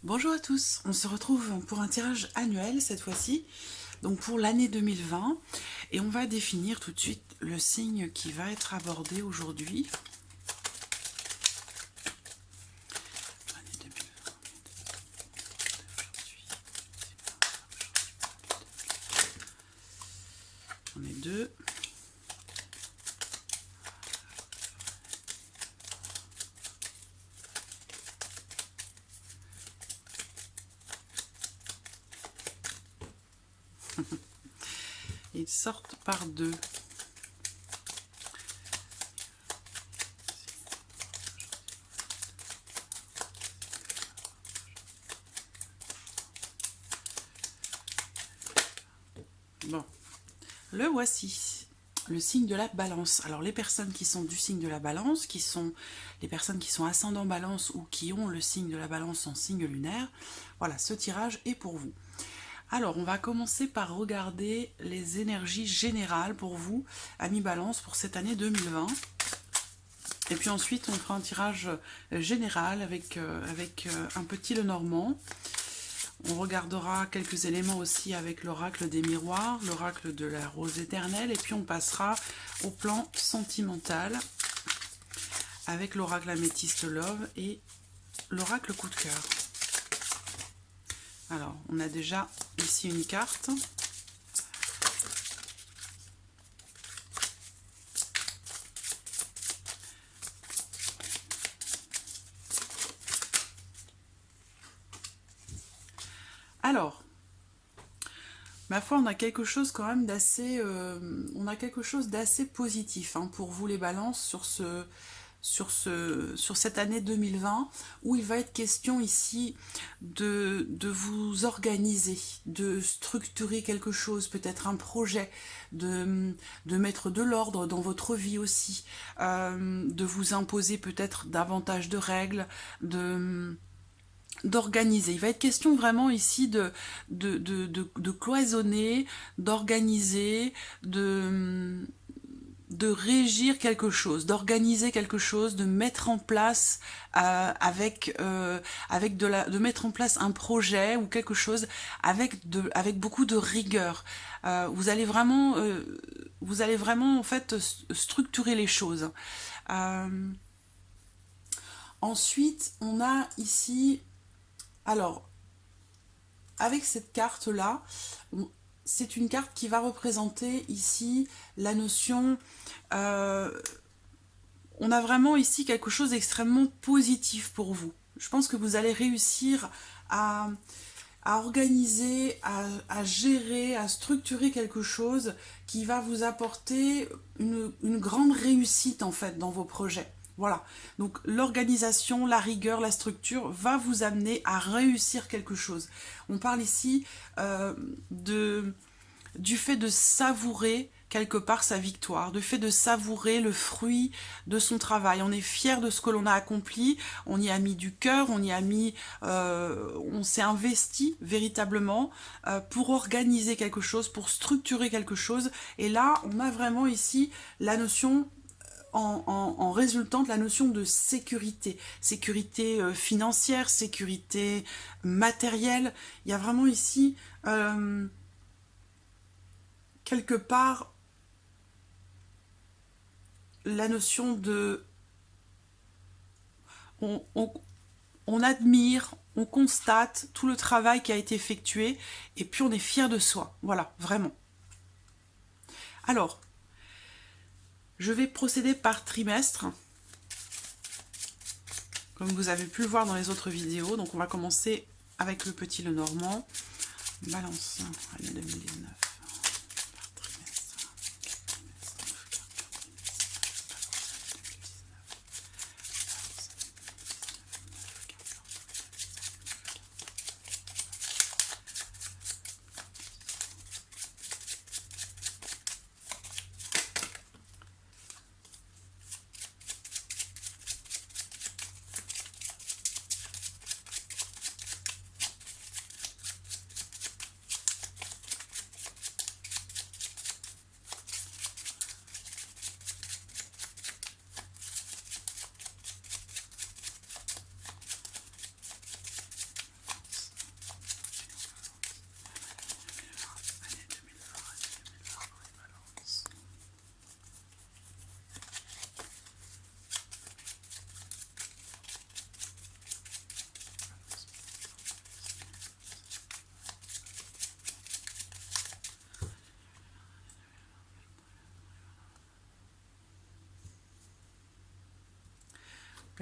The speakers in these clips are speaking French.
Bonjour à tous, on se retrouve pour un tirage annuel cette fois-ci, donc pour l'année 2020, et on va définir tout de suite le signe qui va être abordé aujourd'hui. L'année 2020, on est deux. Ils sortent par deux. Bon, le voici, le signe de la balance. Alors les personnes qui sont du signe de la balance, qui sont les personnes qui sont ascendant balance ou qui ont le signe de la balance en signe lunaire, voilà, ce tirage est pour vous. Alors, on va commencer par regarder les énergies générales pour vous, amis Balance, pour cette année 2020. Et puis ensuite, on fera un tirage général avec un petit Lenormand. On regardera quelques éléments aussi avec l'oracle des miroirs, l'oracle de la rose éternelle. Et puis on passera au plan sentimental avec l'oracle améthyste love et l'oracle coup de cœur. Alors, on a déjà ici une carte. Alors, ma foi, on a quelque chose quand même d'assez, positif hein, pour vous les balances sur cette année 2020 où il va être question ici de vous organiser, de structurer quelque chose, peut-être un projet, de mettre de l'ordre dans votre vie aussi, de vous imposer peut-être davantage de règles, d'organiser. Il va être question vraiment ici de cloisonner, d'organiser, de régir quelque chose, d'organiser quelque chose, de mettre en place de mettre en place un projet ou quelque chose avec beaucoup de rigueur. Vous allez vraiment en fait structurer les choses. Ensuite, on a ici, alors avec cette carte là, c'est une carte qui va représenter ici la notion, on a vraiment ici quelque chose d'extrêmement positif pour vous. Je pense que vous allez réussir à, organiser, à gérer, à structurer quelque chose qui va vous apporter une grande réussite en fait dans vos projets. Voilà, donc l'organisation, la rigueur, la structure va vous amener à réussir quelque chose. On parle ici du fait de savourer quelque part sa victoire, du fait de savourer le fruit de son travail. On est fier de ce que l'on a accompli, on y a mis du cœur, on s'est investi véritablement pour organiser quelque chose, pour structurer quelque chose. Et là, on a vraiment ici la notion en résultant de la notion de sécurité, sécurité financière, sécurité matérielle. Il y a vraiment ici quelque part la notion de on, on, on admire, on constate tout le travail qui a été effectué et puis on est fier de soi. Voilà, vraiment. Alors, je vais procéder par trimestre, comme vous avez pu le voir dans les autres vidéos. Donc on va commencer avec le petit Lenormand. Balance, année 2019.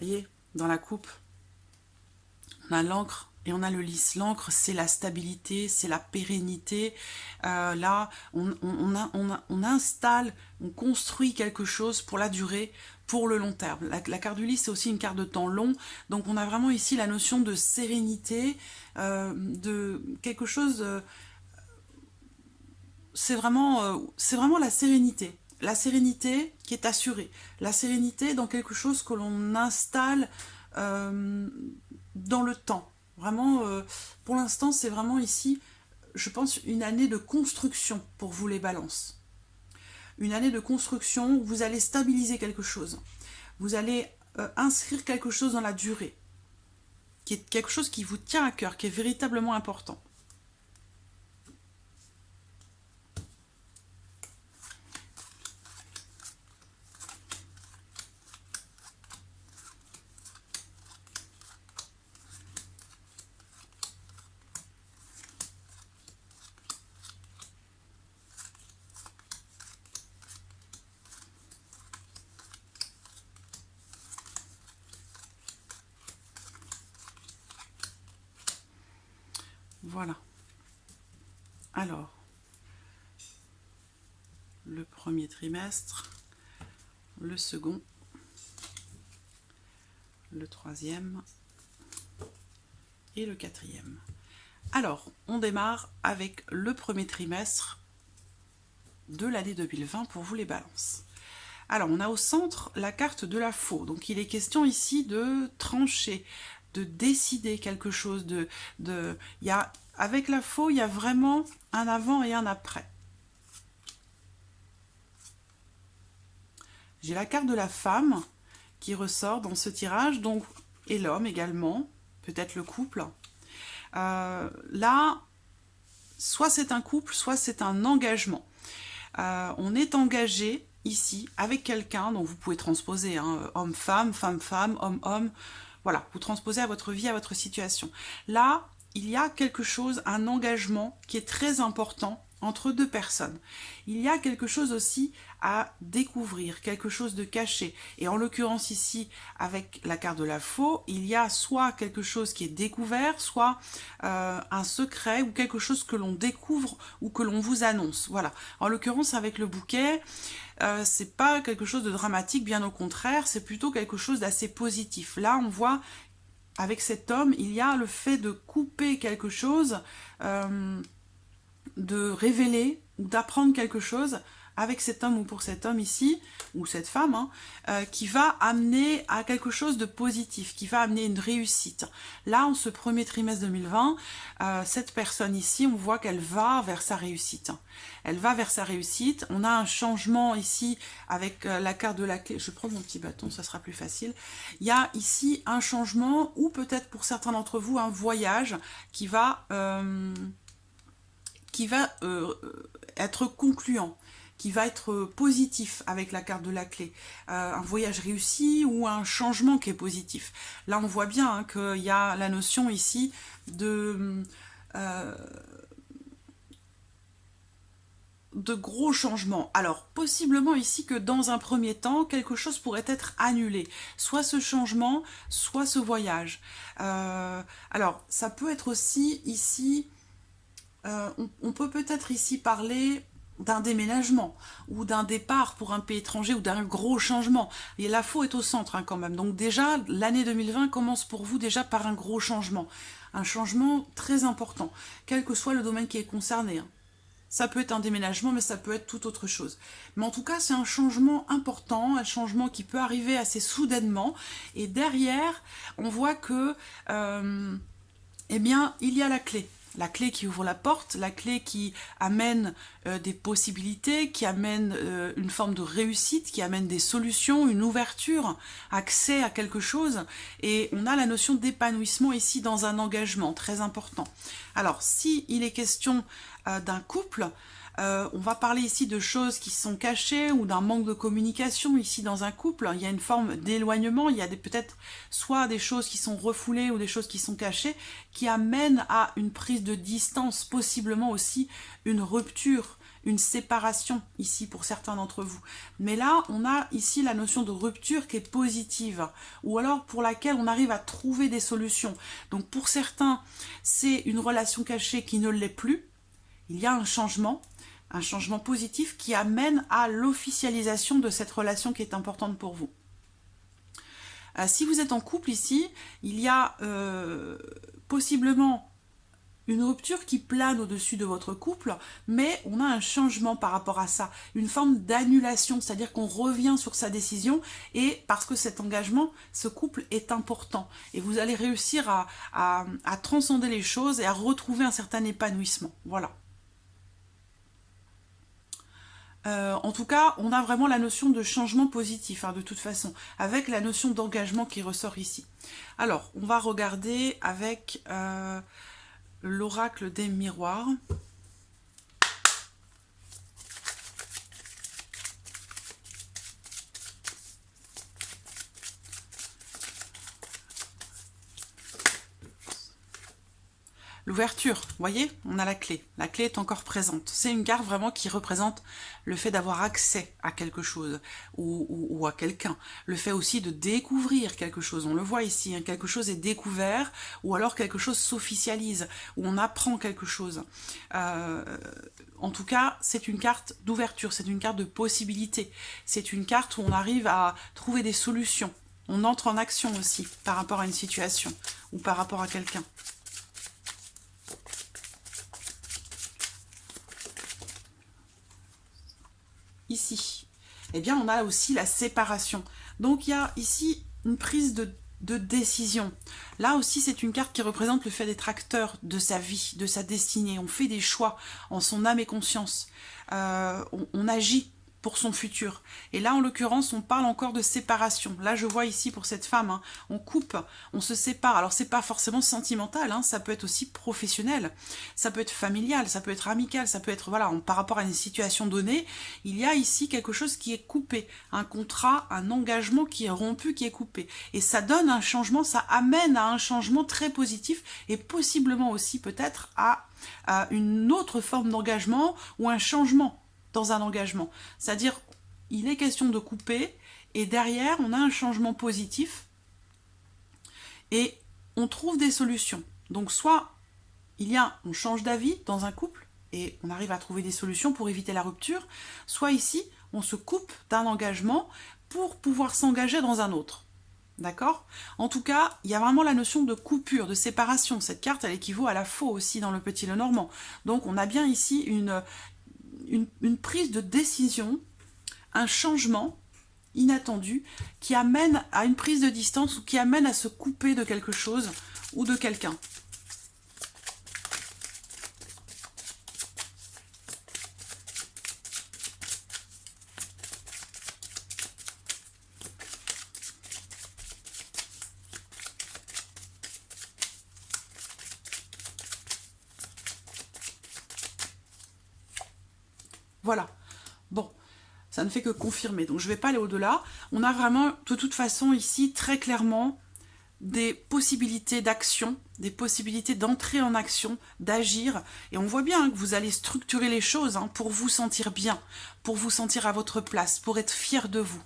voyez, dans la coupe, on a l'encre et on a le lys. L'encre, c'est la stabilité, c'est la pérennité. Là, on installe, on construit quelque chose pour la durée, pour le long terme. La carte du lys, c'est aussi une carte de temps long. Donc, on a vraiment ici la notion de sérénité, de quelque chose... c'est vraiment la sérénité. La sérénité qui est assurée. La sérénité dans quelque chose que l'on installe dans le temps. Vraiment, pour l'instant, c'est vraiment ici, je pense, une année de construction pour vous les balances. Une année de construction où vous allez stabiliser quelque chose. Vous allez inscrire quelque chose dans la durée. Qui est quelque chose qui vous tient à cœur, qui est véritablement important. Voilà. Alors, le premier trimestre, le second, le troisième et le quatrième. Alors, on démarre avec le premier trimestre de l'année 2020 pour vous les balances. Alors, on a au centre la carte de la faux. Donc, il est question ici de trancher, de décider quelque chose. Avec la faux, il y a vraiment un avant et un après. J'ai la carte de la femme qui ressort dans ce tirage, donc, et l'homme également, peut-être le couple. Là, soit c'est un couple, soit c'est un engagement. On est engagé ici avec quelqu'un, donc vous pouvez transposer hein, homme-femme, femme-femme, homme-homme. Voilà, vous transposez à votre vie, à votre situation. Là, il y a quelque chose, un engagement qui est très important entre deux personnes. Il y a quelque chose aussi à découvrir, quelque chose de caché. Et en l'occurrence ici, avec la carte de la faux, il y a soit quelque chose qui est découvert, soit un secret ou quelque chose que l'on découvre ou que l'on vous annonce. Voilà. En l'occurrence, avec le bouquet, c'est pas quelque chose de dramatique, bien au contraire, c'est plutôt quelque chose d'assez positif. Là, on voit, avec cet homme, il y a le fait de couper quelque chose, de révéler ou d'apprendre quelque chose avec cet homme ou pour cet homme ici, ou cette femme, hein, qui va amener à quelque chose de positif, qui va amener une réussite. Là, en ce premier trimestre 2020, cette personne ici, on voit qu'elle va vers sa réussite. Elle va vers sa réussite. On a un changement ici avec la carte de la clé. Je prends mon petit bâton, ça sera plus facile. Il y a ici un changement, ou peut-être pour certains d'entre vous, un voyage qui va être concluant, qui va être positif avec la carte de la clé. Un voyage réussi ou un changement qui est positif. Là, on voit bien hein, qu'il y a la notion ici de gros changements. Alors, possiblement ici que dans un premier temps, quelque chose pourrait être annulé. Soit ce changement, soit ce voyage. Alors, ça peut être aussi ici... on peut peut-être ici parler d'un déménagement ou d'un départ pour un pays étranger ou d'un gros changement. Et la faux est au centre hein, quand même. Donc déjà, l'année 2020 commence pour vous déjà par un gros changement. Un changement très important, quel que soit le domaine qui est concerné. Hein. Ça peut être un déménagement, mais ça peut être tout autre chose. Mais en tout cas, c'est un changement important, un changement qui peut arriver assez soudainement. Et derrière, on voit que, eh bien, il y a la clé. La clé qui ouvre la porte, la clé qui amène des possibilités, qui amène une forme de réussite, qui amène des solutions, une ouverture, accès à quelque chose. Et on a la notion d'épanouissement ici dans un engagement très important. Alors, si il est question d'un couple. On va parler ici de choses qui sont cachées ou d'un manque de communication ici dans un couple. Il y a une forme d'éloignement, il y a peut-être soit des choses qui sont refoulées ou des choses qui sont cachées qui amènent à une prise de distance, possiblement aussi une rupture, une séparation ici pour certains d'entre vous. Mais là, on a ici la notion de rupture qui est positive ou alors pour laquelle on arrive à trouver des solutions. Donc pour certains, c'est une relation cachée qui ne l'est plus. Il y a un changement positif qui amène à l'officialisation de cette relation qui est importante pour vous. Si vous êtes en couple ici, il y a possiblement une rupture qui plane au-dessus de votre couple, mais on a un changement par rapport à ça, une forme d'annulation, c'est-à-dire qu'on revient sur sa décision, et parce que cet engagement, ce couple est important, et vous allez réussir à transcender les choses et à retrouver un certain épanouissement. Voilà. En tout cas, on a vraiment la notion de changement positif, de toute façon, avec la notion d'engagement qui ressort ici. Alors, on va regarder avec l'oracle des miroirs. L'ouverture, vous voyez, on a la clé. La clé est encore présente. C'est une carte vraiment qui représente le fait d'avoir accès à quelque chose ou à quelqu'un. Le fait aussi de découvrir quelque chose. On le voit ici, quelque chose est découvert ou alors quelque chose s'officialise, ou on apprend quelque chose. En tout cas, c'est une carte d'ouverture, c'est une carte de possibilité. C'est une carte où on arrive à trouver des solutions. On entre en action aussi par rapport à une situation ou par rapport à quelqu'un. Ici, eh bien, on a aussi la séparation. Donc, il y a ici une prise de décision. Là aussi, c'est une carte qui représente le fait d'être acteur de sa vie, de sa destinée. On fait des choix en son âme et conscience. On agit pour son futur. Et là, en l'occurrence, on parle encore de séparation. Là, je vois ici pour cette femme, on coupe, on se sépare. Alors, c'est pas forcément sentimental, ça peut être aussi professionnel, ça peut être familial, ça peut être amical, ça peut être, voilà, par rapport à une situation donnée, il y a ici quelque chose qui est coupé, un contrat, un engagement qui est rompu, qui est coupé. Et ça donne un changement, ça amène à un changement très positif et possiblement aussi peut-être à une autre forme d'engagement ou un changement dans un engagement. C'est-à-dire, il est question de couper, et derrière, on a un changement positif, et on trouve des solutions. Donc, soit on change d'avis dans un couple, et on arrive à trouver des solutions pour éviter la rupture, soit ici, on se coupe d'un engagement pour pouvoir s'engager dans un autre. D'accord? En tout cas, il y a vraiment la notion de coupure, de séparation. Cette carte, elle équivaut à la faux aussi dans le Petit Lenormand. Donc, on a bien ici une prise de décision, un changement inattendu qui amène à une prise de distance ou qui amène à se couper de quelque chose ou de quelqu'un. Voilà. Bon, ça ne fait que confirmer. Donc, je ne vais pas aller au-delà. On a vraiment, de toute façon, ici, très clairement, des possibilités d'action, des possibilités d'entrer en action, d'agir. Et on voit bien que vous allez structurer les choses pour vous sentir bien, pour vous sentir à votre place, pour être fier de vous.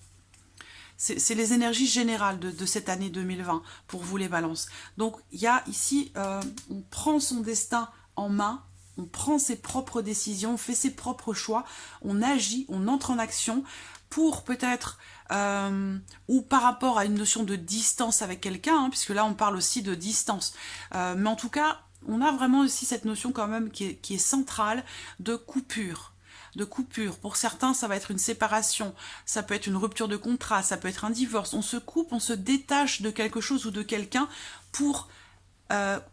C'est les énergies générales de cette année 2020 pour vous les balances. Donc, il y a ici, on prend son destin en main, on prend ses propres décisions, on fait ses propres choix, on agit, on entre en action pour peut-être, ou par rapport à une notion de distance avec quelqu'un, puisque là on parle aussi de distance. Mais en tout cas, on a vraiment aussi cette notion quand même qui est centrale de coupure. Pour certains, ça va être une séparation, ça peut être une rupture de contrat, ça peut être un divorce. On se coupe, on se détache de quelque chose ou de quelqu'un pour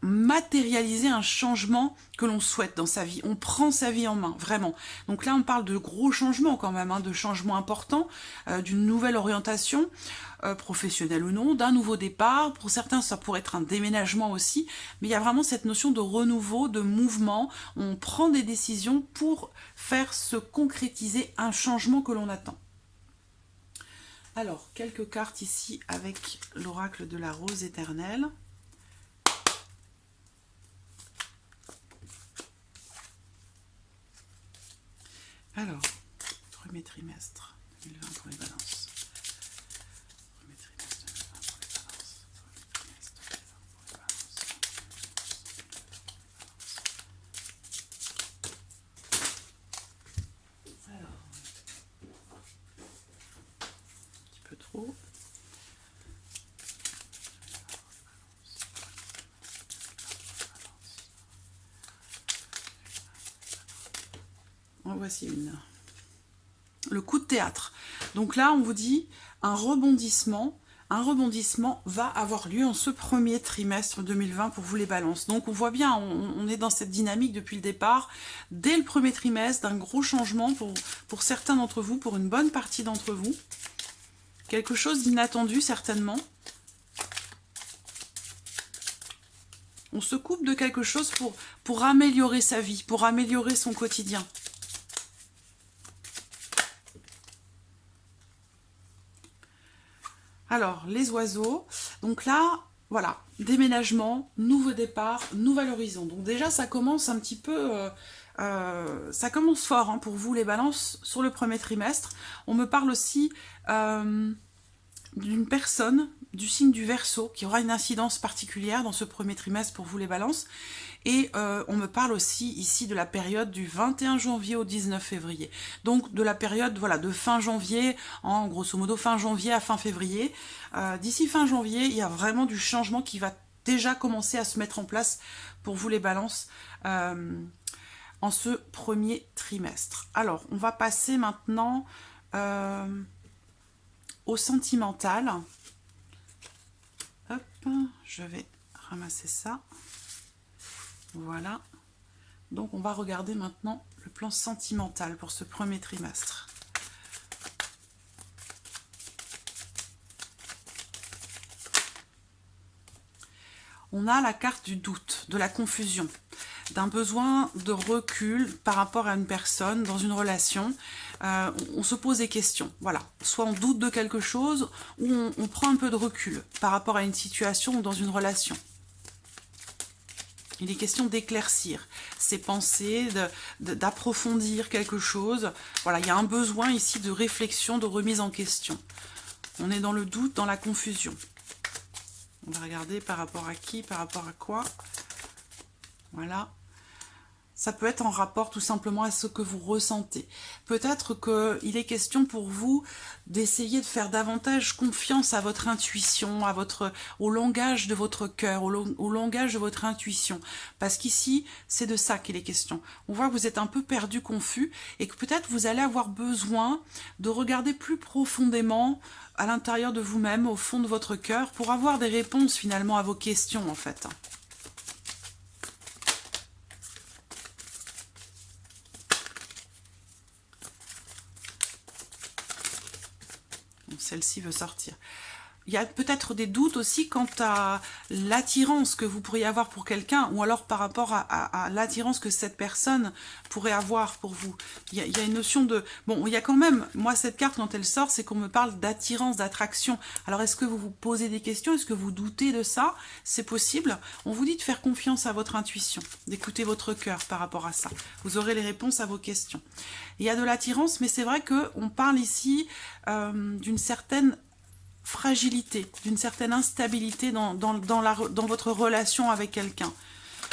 matérialiser un changement que l'on souhaite dans sa vie. On prend sa vie en main, vraiment. Donc là, on parle de gros changements quand même, hein, de changements importants, d'une nouvelle orientation, professionnelle ou non, d'un nouveau départ. Pour certains, ça pourrait être un déménagement aussi, mais il y a vraiment cette notion de renouveau, de mouvement. On prend des décisions pour faire se concrétiser un changement que l'on attend. Alors, quelques cartes ici avec l'oracle de la rose éternelle. Alors, premier trimestre 2020 pour les balances. Premier trimestre 2020 pour les balances. Premier trimestre 2020 pour les balances. Alors, un petit peu trop. En voici une. Le coup de théâtre. Donc là, on vous dit un rebondissement va avoir lieu en ce premier trimestre 2020 pour vous les balances. Donc on voit bien, on est dans cette dynamique depuis le départ, dès le premier trimestre, d'un gros changement pour certains d'entre vous, pour une bonne partie d'entre vous. Quelque chose d'inattendu certainement. On se coupe de quelque chose pour améliorer sa vie, pour améliorer son quotidien. Alors, les oiseaux, donc là, voilà, déménagement, nouveau départ, nouvel horizon. Donc déjà, ça commence un petit peu, ça commence fort hein, pour vous les balances sur le premier trimestre. On me parle aussi d'une personne du signe du Verseau qui aura une incidence particulière dans ce premier trimestre pour vous les balances. Et on me parle aussi ici de la période du 21 janvier au 19 février. Donc de la période voilà, de fin janvier, en grosso modo fin janvier à fin février. D'ici fin janvier, il y a vraiment du changement qui va déjà commencer à se mettre en place pour vous les balances en ce premier trimestre. Alors, on va passer maintenant au sentimental. Hop, je vais ramasser ça. Voilà. Donc, on va regarder maintenant le plan sentimental pour ce premier trimestre. On a la carte du doute, de la confusion, d'un besoin de recul par rapport à une personne dans une relation. On se pose des questions, voilà. Soit on doute de quelque chose, ou on prend un peu de recul par rapport à une situation ou dans une relation. Il est question d'éclaircir ses pensées, d'approfondir quelque chose. Voilà, il y a un besoin ici de réflexion, de remise en question. On est dans le doute, dans la confusion. On va regarder par rapport à qui, par rapport à quoi. Voilà. Ça peut être en rapport tout simplement à ce que vous ressentez. Peut-être qu'il est question pour vous d'essayer de faire davantage confiance à votre intuition, au langage de votre cœur, au langage de votre intuition. Parce qu'ici, c'est de ça qu'il est question. On voit que vous êtes un peu perdu, confus, et que peut-être vous allez avoir besoin de regarder plus profondément à l'intérieur de vous-même, au fond de votre cœur, pour avoir des réponses finalement à vos questions en fait. Celle-ci veut sortir. Il y a peut-être des doutes aussi quant à l'attirance que vous pourriez avoir pour quelqu'un, ou alors par rapport à l'attirance que cette personne pourrait avoir pour vous. Il y a une notion de... Bon, il y a quand même... Moi, cette carte, quand elle sort, c'est qu'on me parle d'attirance, d'attraction. Alors, est-ce que vous vous posez des questions? Est-ce que vous doutez de ça? C'est possible. On vous dit de faire confiance à votre intuition, d'écouter votre cœur par rapport à ça. Vous aurez les réponses à vos questions. Il y a de l'attirance, mais c'est vrai qu'on parle ici d'une certaine fragilité, d'une certaine instabilité dans votre relation avec quelqu'un,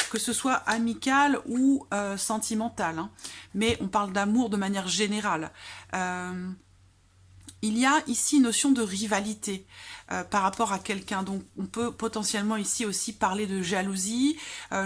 que ce soit amical ou sentimental, hein. Mais on parle d'amour de manière générale. il y a ici une notion de rivalité par rapport à quelqu'un. Donc on peut potentiellement ici aussi parler de jalousie.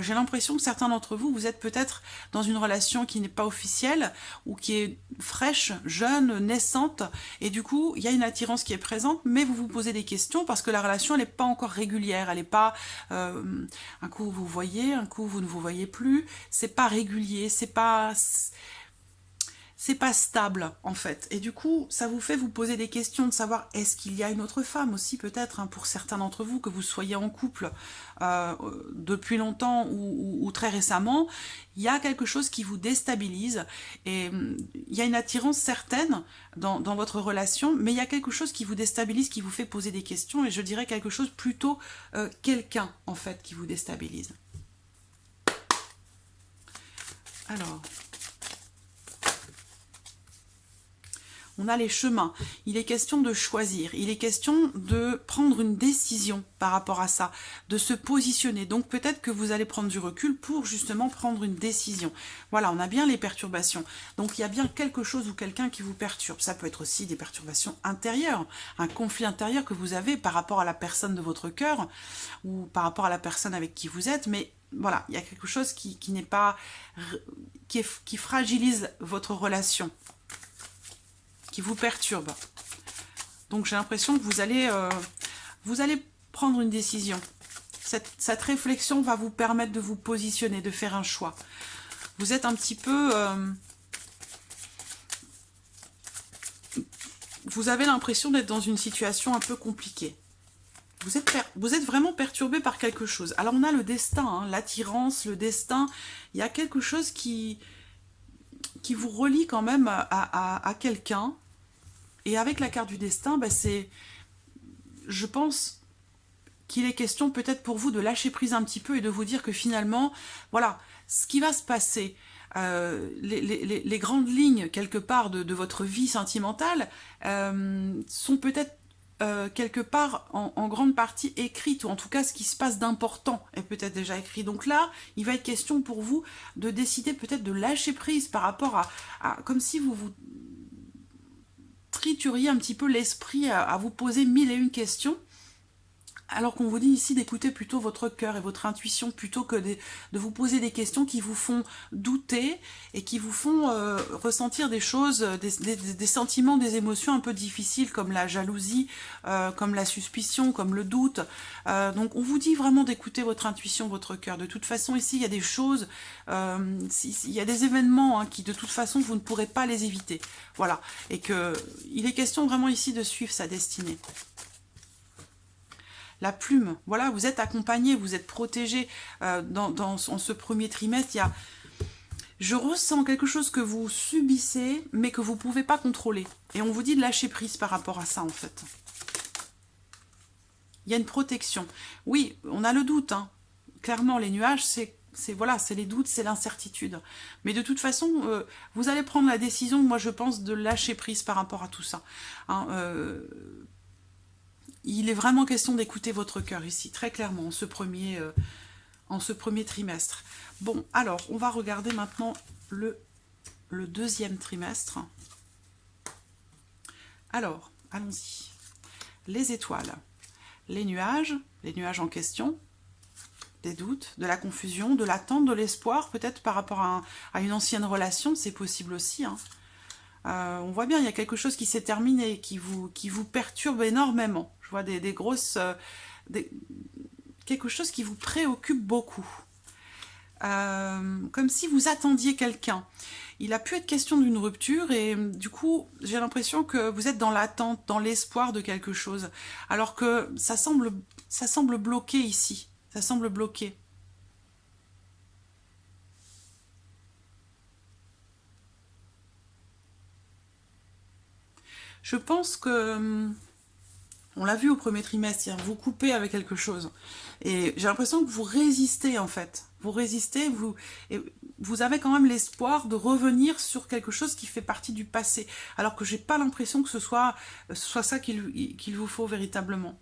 J'ai l'impression que certains d'entre vous, vous êtes peut-être dans une relation qui n'est pas officielle ou qui est fraîche, jeune, naissante. Et du coup, il y a une attirance qui est présente, mais vous vous posez des questions parce que la relation, elle n'est pas encore régulière. Elle n'est pas... un coup vous voyez, un coup vous ne vous voyez plus. C'est pas régulier, c'est pas stable en fait. Et du coup, ça vous fait vous poser des questions de savoir est-ce qu'il y a une autre femme aussi peut-être, hein, pour certains d'entre vous, que vous soyez en couple depuis longtemps ou très récemment, il y a quelque chose qui vous déstabilise et il y a une attirance certaine dans votre relation, mais il y a quelque chose qui vous déstabilise, qui vous fait poser des questions et je dirais quelque chose plutôt quelqu'un en fait qui vous déstabilise. Alors... on a les chemins. Il est question de choisir. Il est question de prendre une décision par rapport à ça, de se positionner. Donc peut-être que vous allez prendre du recul pour justement prendre une décision. Voilà, on a bien les perturbations. Donc il y a bien quelque chose ou quelqu'un qui vous perturbe. Ça peut être aussi des perturbations intérieures, un conflit intérieur que vous avez par rapport à la personne de votre cœur ou par rapport à la personne avec qui vous êtes. Mais voilà, il y a quelque chose qui n'est pas... qui fragilise votre relation, qui vous perturbe. Donc j'ai l'impression que vous allez prendre une décision. Cette réflexion va vous permettre de vous positionner, de faire un choix. Vous êtes un petit peu... vous avez l'impression d'être dans une situation un peu compliquée. Vous êtes vraiment perturbé par quelque chose. Alors on a le destin, hein, l'attirance, le destin. Il y a quelque chose qui vous relie quand même à quelqu'un. Et avec la carte du destin, bah je pense qu'il est question peut-être pour vous de lâcher prise un petit peu et de vous dire que finalement, voilà, ce qui va se passer, les grandes lignes quelque part de votre vie sentimentale sont peut-être quelque part en grande partie écrites, ou en tout cas ce qui se passe d'important est peut-être déjà écrit. Donc là, il va être question pour vous de décider peut-être de lâcher prise par rapport à comme si vous trituriez un petit peu l'esprit à vous poser mille et une questions, alors qu'on vous dit ici d'écouter plutôt votre cœur et votre intuition plutôt que de vous poser des questions qui vous font douter et qui vous font ressentir des choses, des sentiments, des émotions un peu difficiles comme la jalousie, comme la suspicion, comme le doute. Donc on vous dit vraiment d'écouter votre intuition, votre cœur. De toute façon ici il y a des choses, il y a des événements hein, qui de toute façon vous ne pourrez pas les éviter. Voilà, et que il est question vraiment ici de suivre sa destinée. La plume, voilà, vous êtes accompagné, vous êtes protégé en ce premier trimestre. Je ressens quelque chose que vous subissez, mais que vous ne pouvez pas contrôler. Et on vous dit de lâcher prise par rapport à ça, en fait. Il y a une protection. Oui, on a le doute, hein. Clairement, les nuages, c'est les doutes, c'est l'incertitude. Mais de toute façon, vous allez prendre la décision, moi je pense, de lâcher prise par rapport à tout ça. Hein, il est vraiment question d'écouter votre cœur ici, très clairement, en ce premier trimestre. Bon, alors, on va regarder maintenant le deuxième trimestre. Alors, allons-y. Les étoiles, les nuages en question, des doutes, de la confusion, de l'attente, de l'espoir, peut-être par rapport à une ancienne relation, c'est possible aussi, hein. On voit bien, il y a quelque chose qui s'est terminé, qui vous perturbe énormément. Je vois des grosses... quelque chose qui vous préoccupe beaucoup. Comme si vous attendiez quelqu'un. Il a pu être question d'une rupture et du coup, j'ai l'impression que vous êtes dans l'attente, dans l'espoir de quelque chose. Alors que ça semble bloqué ici. Ça semble bloqué. Je pense que, on l'a vu au premier trimestre, vous coupez avec quelque chose. Et j'ai l'impression que vous résistez en fait. Vous résistez, vous avez quand même l'espoir de revenir sur quelque chose qui fait partie du passé. Alors que j'ai pas l'impression que ce soit ça qu'il vous faut véritablement.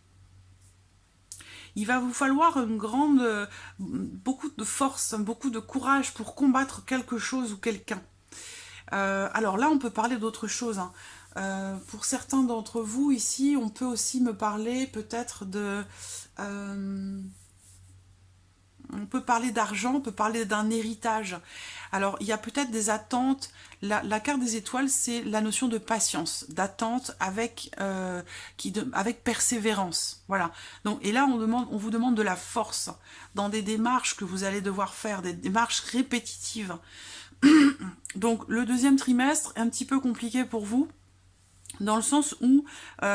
Il va vous falloir beaucoup de force, beaucoup de courage pour combattre quelque chose ou quelqu'un. Alors là, on peut parler d'autre chose, hein. Pour certains d'entre vous ici, on peut aussi me parler peut-être de... on peut parler d'argent, on peut parler d'un héritage. Alors, il y a peut-être des attentes. La carte des étoiles, c'est la notion de patience, d'attente avec, avec persévérance. Voilà. Donc, et là, on vous demande de la force dans des démarches que vous allez devoir faire, des démarches répétitives. Donc, le deuxième trimestre est un petit peu compliqué pour vous, dans le sens où,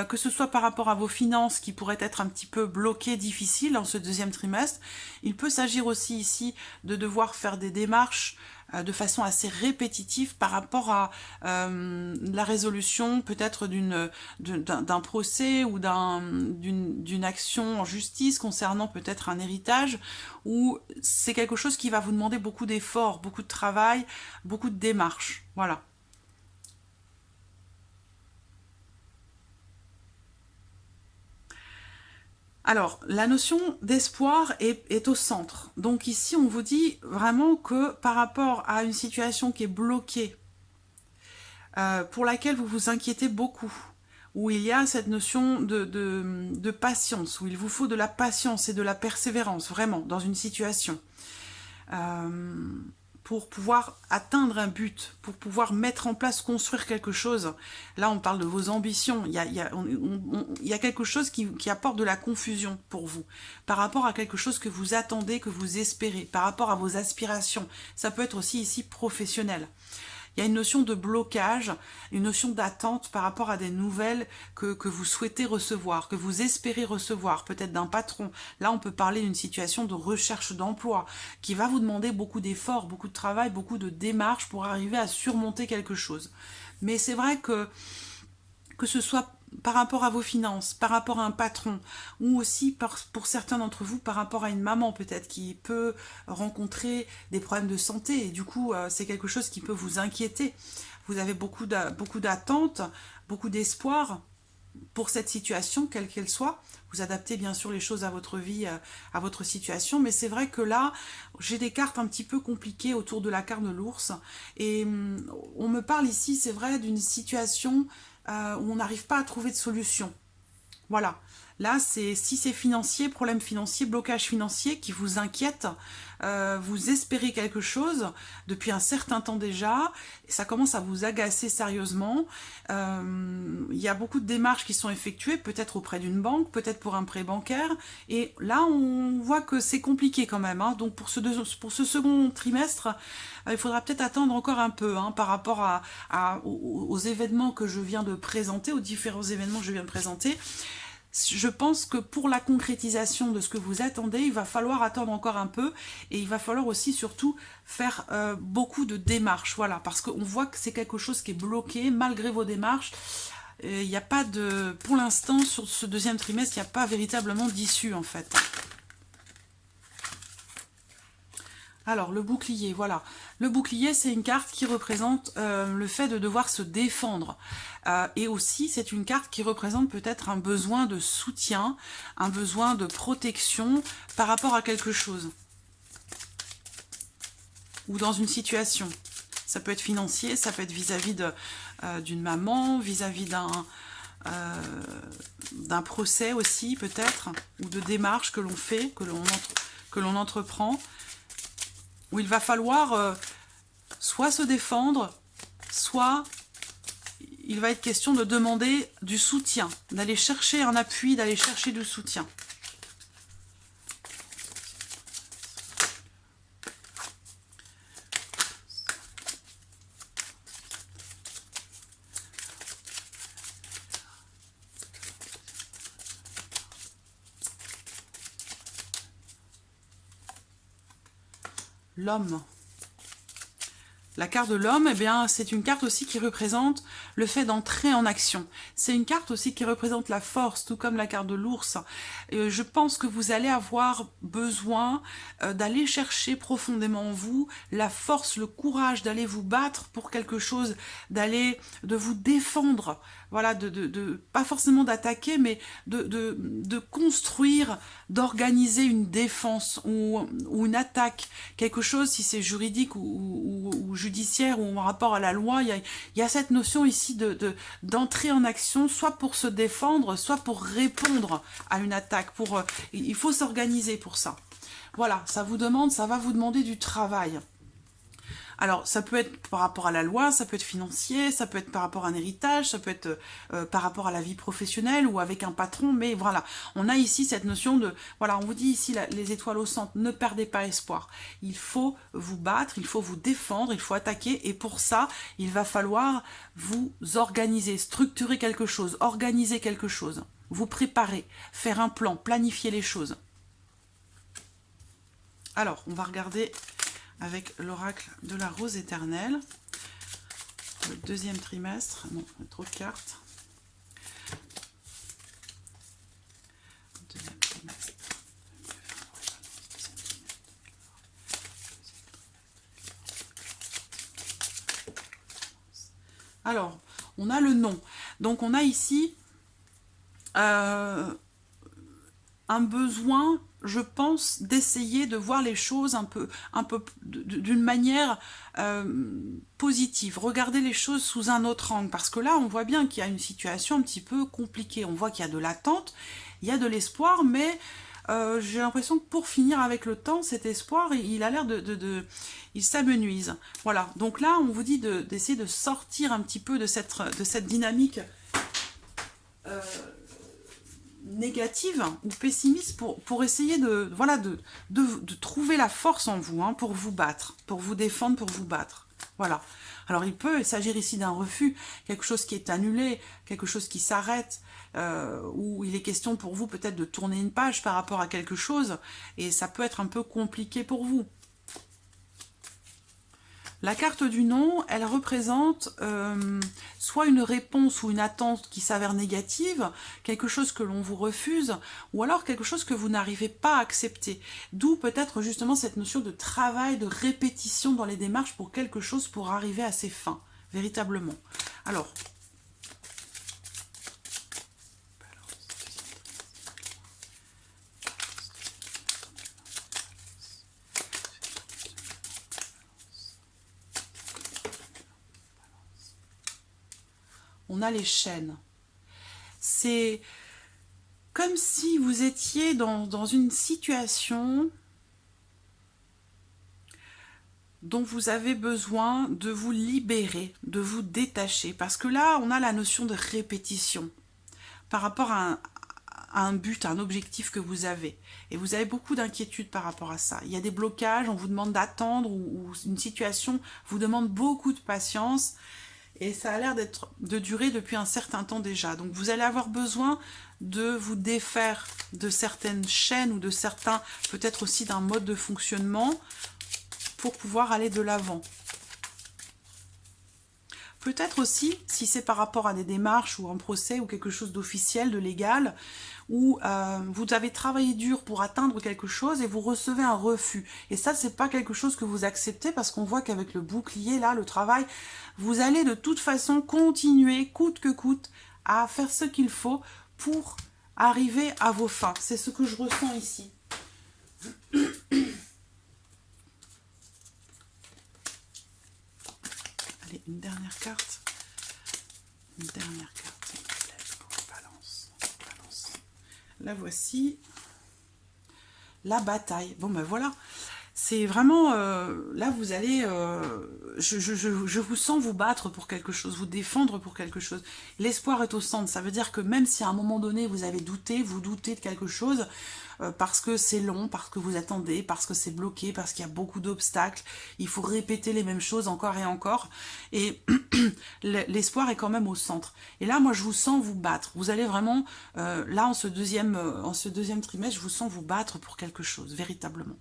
que ce soit par rapport à vos finances qui pourraient être un petit peu bloquées, difficiles en ce deuxième trimestre, il peut s'agir aussi ici de devoir faire des démarches de façon assez répétitive par rapport à la résolution peut-être d'un procès ou d'une action en justice concernant peut-être un héritage, où c'est quelque chose qui va vous demander beaucoup d'efforts, beaucoup de travail, beaucoup de démarches. Voilà. Alors, la notion d'espoir est au centre. Donc ici, on vous dit vraiment que par rapport à une situation qui est bloquée, pour laquelle vous vous inquiétez beaucoup, où il y a cette notion de patience, où il vous faut de la patience et de la persévérance, vraiment, dans une situation, pour pouvoir atteindre un but, pour pouvoir mettre en place, construire quelque chose. Là, on parle de vos ambitions. Il y a quelque chose qui apporte de la confusion pour vous, par rapport à quelque chose que vous attendez, que vous espérez, par rapport à vos aspirations. Ça peut être aussi ici professionnel. Il y a une notion de blocage, une notion d'attente par rapport à des nouvelles que vous souhaitez recevoir, que vous espérez recevoir, peut-être d'un patron. Là, on peut parler d'une situation de recherche d'emploi qui va vous demander beaucoup d'efforts, beaucoup de travail, beaucoup de démarches pour arriver à surmonter quelque chose. Mais c'est vrai que ce soit par rapport à vos finances, par rapport à un patron, ou aussi pour certains d'entre vous par rapport à une maman peut-être qui peut rencontrer des problèmes de santé, et du coup c'est quelque chose qui peut vous inquiéter. Vous avez beaucoup d'attentes, beaucoup d'espoir pour cette situation, quelle qu'elle soit. Vous adaptez bien sûr les choses à votre vie, à votre situation, mais c'est vrai que là, j'ai des cartes un petit peu compliquées autour de la carte de l'ours, et on me parle ici, c'est vrai, d'une situation où on n'arrive pas à trouver de solution. Voilà. Là, si c'est financier, problème financier, blocage financier qui vous inquiète, vous espérez quelque chose depuis un certain temps déjà, et ça commence à vous agacer sérieusement. Il y a beaucoup de démarches qui sont effectuées, peut-être auprès d'une banque, peut-être pour un prêt bancaire, et là, on voit que c'est compliqué quand même. Hein. Donc, pour ce second trimestre, il faudra peut-être attendre encore un peu par rapport aux événements que je viens de présenter, aux différents événements que je viens de présenter. Je pense que pour la concrétisation de ce que vous attendez, il va falloir attendre encore un peu, et il va falloir aussi surtout faire beaucoup de démarches, voilà, parce qu'on voit que c'est quelque chose qui est bloqué malgré vos démarches. Il n'y a pas de, pour l'instant, sur ce deuxième trimestre, il n'y a pas véritablement d'issue en fait. Alors, le bouclier, voilà. Le bouclier, c'est une carte qui représente le fait de devoir se défendre. Et aussi, c'est une carte qui représente peut-être un besoin de soutien, un besoin de protection par rapport à quelque chose. Ou dans une situation. Ça peut être financier, ça peut être vis-à-vis d'une maman, vis-à-vis d'un procès aussi, peut-être, ou de démarches que l'on fait, que l'on entreprend, où il va falloir soit se défendre, soit il va être question de demander du soutien, d'aller chercher un appui, d'aller chercher du soutien. L'homme. La carte de l'homme, eh bien, c'est une carte aussi qui représente le fait d'entrer en action. C'est une carte aussi qui représente la force, tout comme la carte de l'ours. Je pense que vous allez avoir besoin d'aller chercher profondément en vous la force, le courage d'aller vous battre pour quelque chose, de vous défendre. Voilà, pas forcément d'attaquer, mais de construire, d'organiser une défense ou une attaque. Quelque chose, si c'est juridique ou judiciaire ou en rapport à la loi, il y a cette notion ici d'entrer en action, soit pour se défendre, soit pour répondre à une attaque. Il faut s'organiser pour ça. Voilà, ça va vous demander du travail. Alors, ça peut être par rapport à la loi, ça peut être financier, ça peut être par rapport à un héritage, ça peut être par rapport à la vie professionnelle ou avec un patron, mais voilà, on a ici cette notion de, voilà, on vous dit ici, les étoiles au centre, ne perdez pas espoir. Il faut vous battre, il faut vous défendre, il faut attaquer, et pour ça, il va falloir vous organiser, structurer quelque chose, organiser quelque chose, vous préparer, faire un plan, planifier les choses. Alors, on va regarder avec l'oracle de la rose éternelle, le deuxième trimestre. Non, trop de cartes. Deuxième trimestre. Alors, on a le nom. Donc, on a ici un besoin, je pense, d'essayer de voir les choses un peu d'une manière positive. Regardez les choses sous un autre angle, parce que là, on voit bien qu'il y a une situation un petit peu compliquée. On voit qu'il y a de l'attente, il y a de l'espoir, mais j'ai l'impression que pour finir avec le temps, cet espoir, il a l'air il s'amenuise. Voilà, donc là, on vous dit d'essayer de sortir un petit peu de cette dynamique négative ou pessimiste pour essayer de trouver la force en vous, hein, pour vous battre, pour vous défendre, pour vous battre. Voilà. Alors il peut s'agir ici d'un refus, quelque chose qui est annulé, quelque chose qui s'arrête, où il est question pour vous peut-être de tourner une page par rapport à quelque chose, et ça peut être un peu compliqué pour vous. La carte du non, elle représente soit une réponse ou une attente qui s'avère négative, quelque chose que l'on vous refuse, ou alors quelque chose que vous n'arrivez pas à accepter. D'où peut-être justement cette notion de travail, de répétition dans les démarches pour quelque chose pour arriver à ses fins, véritablement. Alors, on a les chaînes. C'est comme si vous étiez dans une situation dont vous avez besoin de vous libérer, de vous détacher. Parce que là, on a la notion de répétition par rapport à un but, à un objectif que vous avez. Et vous avez beaucoup d'inquiétudes par rapport à ça. Il y a des blocages, on vous demande d'attendre, ou une situation vous demande beaucoup de patience. Et ça a l'air de durer depuis un certain temps déjà. Donc vous allez avoir besoin de vous défaire de certaines chaînes ou de certains, peut-être aussi d'un mode de fonctionnement pour pouvoir aller de l'avant. Peut-être aussi, si c'est par rapport à des démarches ou un procès ou quelque chose d'officiel, de légal, où vous avez travaillé dur pour atteindre quelque chose et vous recevez un refus. Et ça, c'est pas quelque chose que vous acceptez parce qu'on voit qu'avec le bouclier, là, le travail, vous allez de toute façon continuer, coûte que coûte, à faire ce qu'il faut pour arriver à vos fins. C'est ce que je ressens ici. Allez, une dernière carte. Une dernière carte, s'il vous plaît, pour Balance. Balance. La voici. La bataille. Bon ben voilà. C'est vraiment, là vous allez, je vous sens vous battre pour quelque chose, vous défendre pour quelque chose. L'espoir est au centre, ça veut dire que même si à un moment donné vous avez douté, vous doutez de quelque chose, parce que c'est long, parce que vous attendez, parce que c'est bloqué, parce qu'il y a beaucoup d'obstacles, il faut répéter les mêmes choses encore et encore, et l'espoir est quand même au centre. Et là moi je vous sens vous battre, vous allez vraiment, là en ce deuxième trimestre, je vous sens vous battre pour quelque chose, véritablement.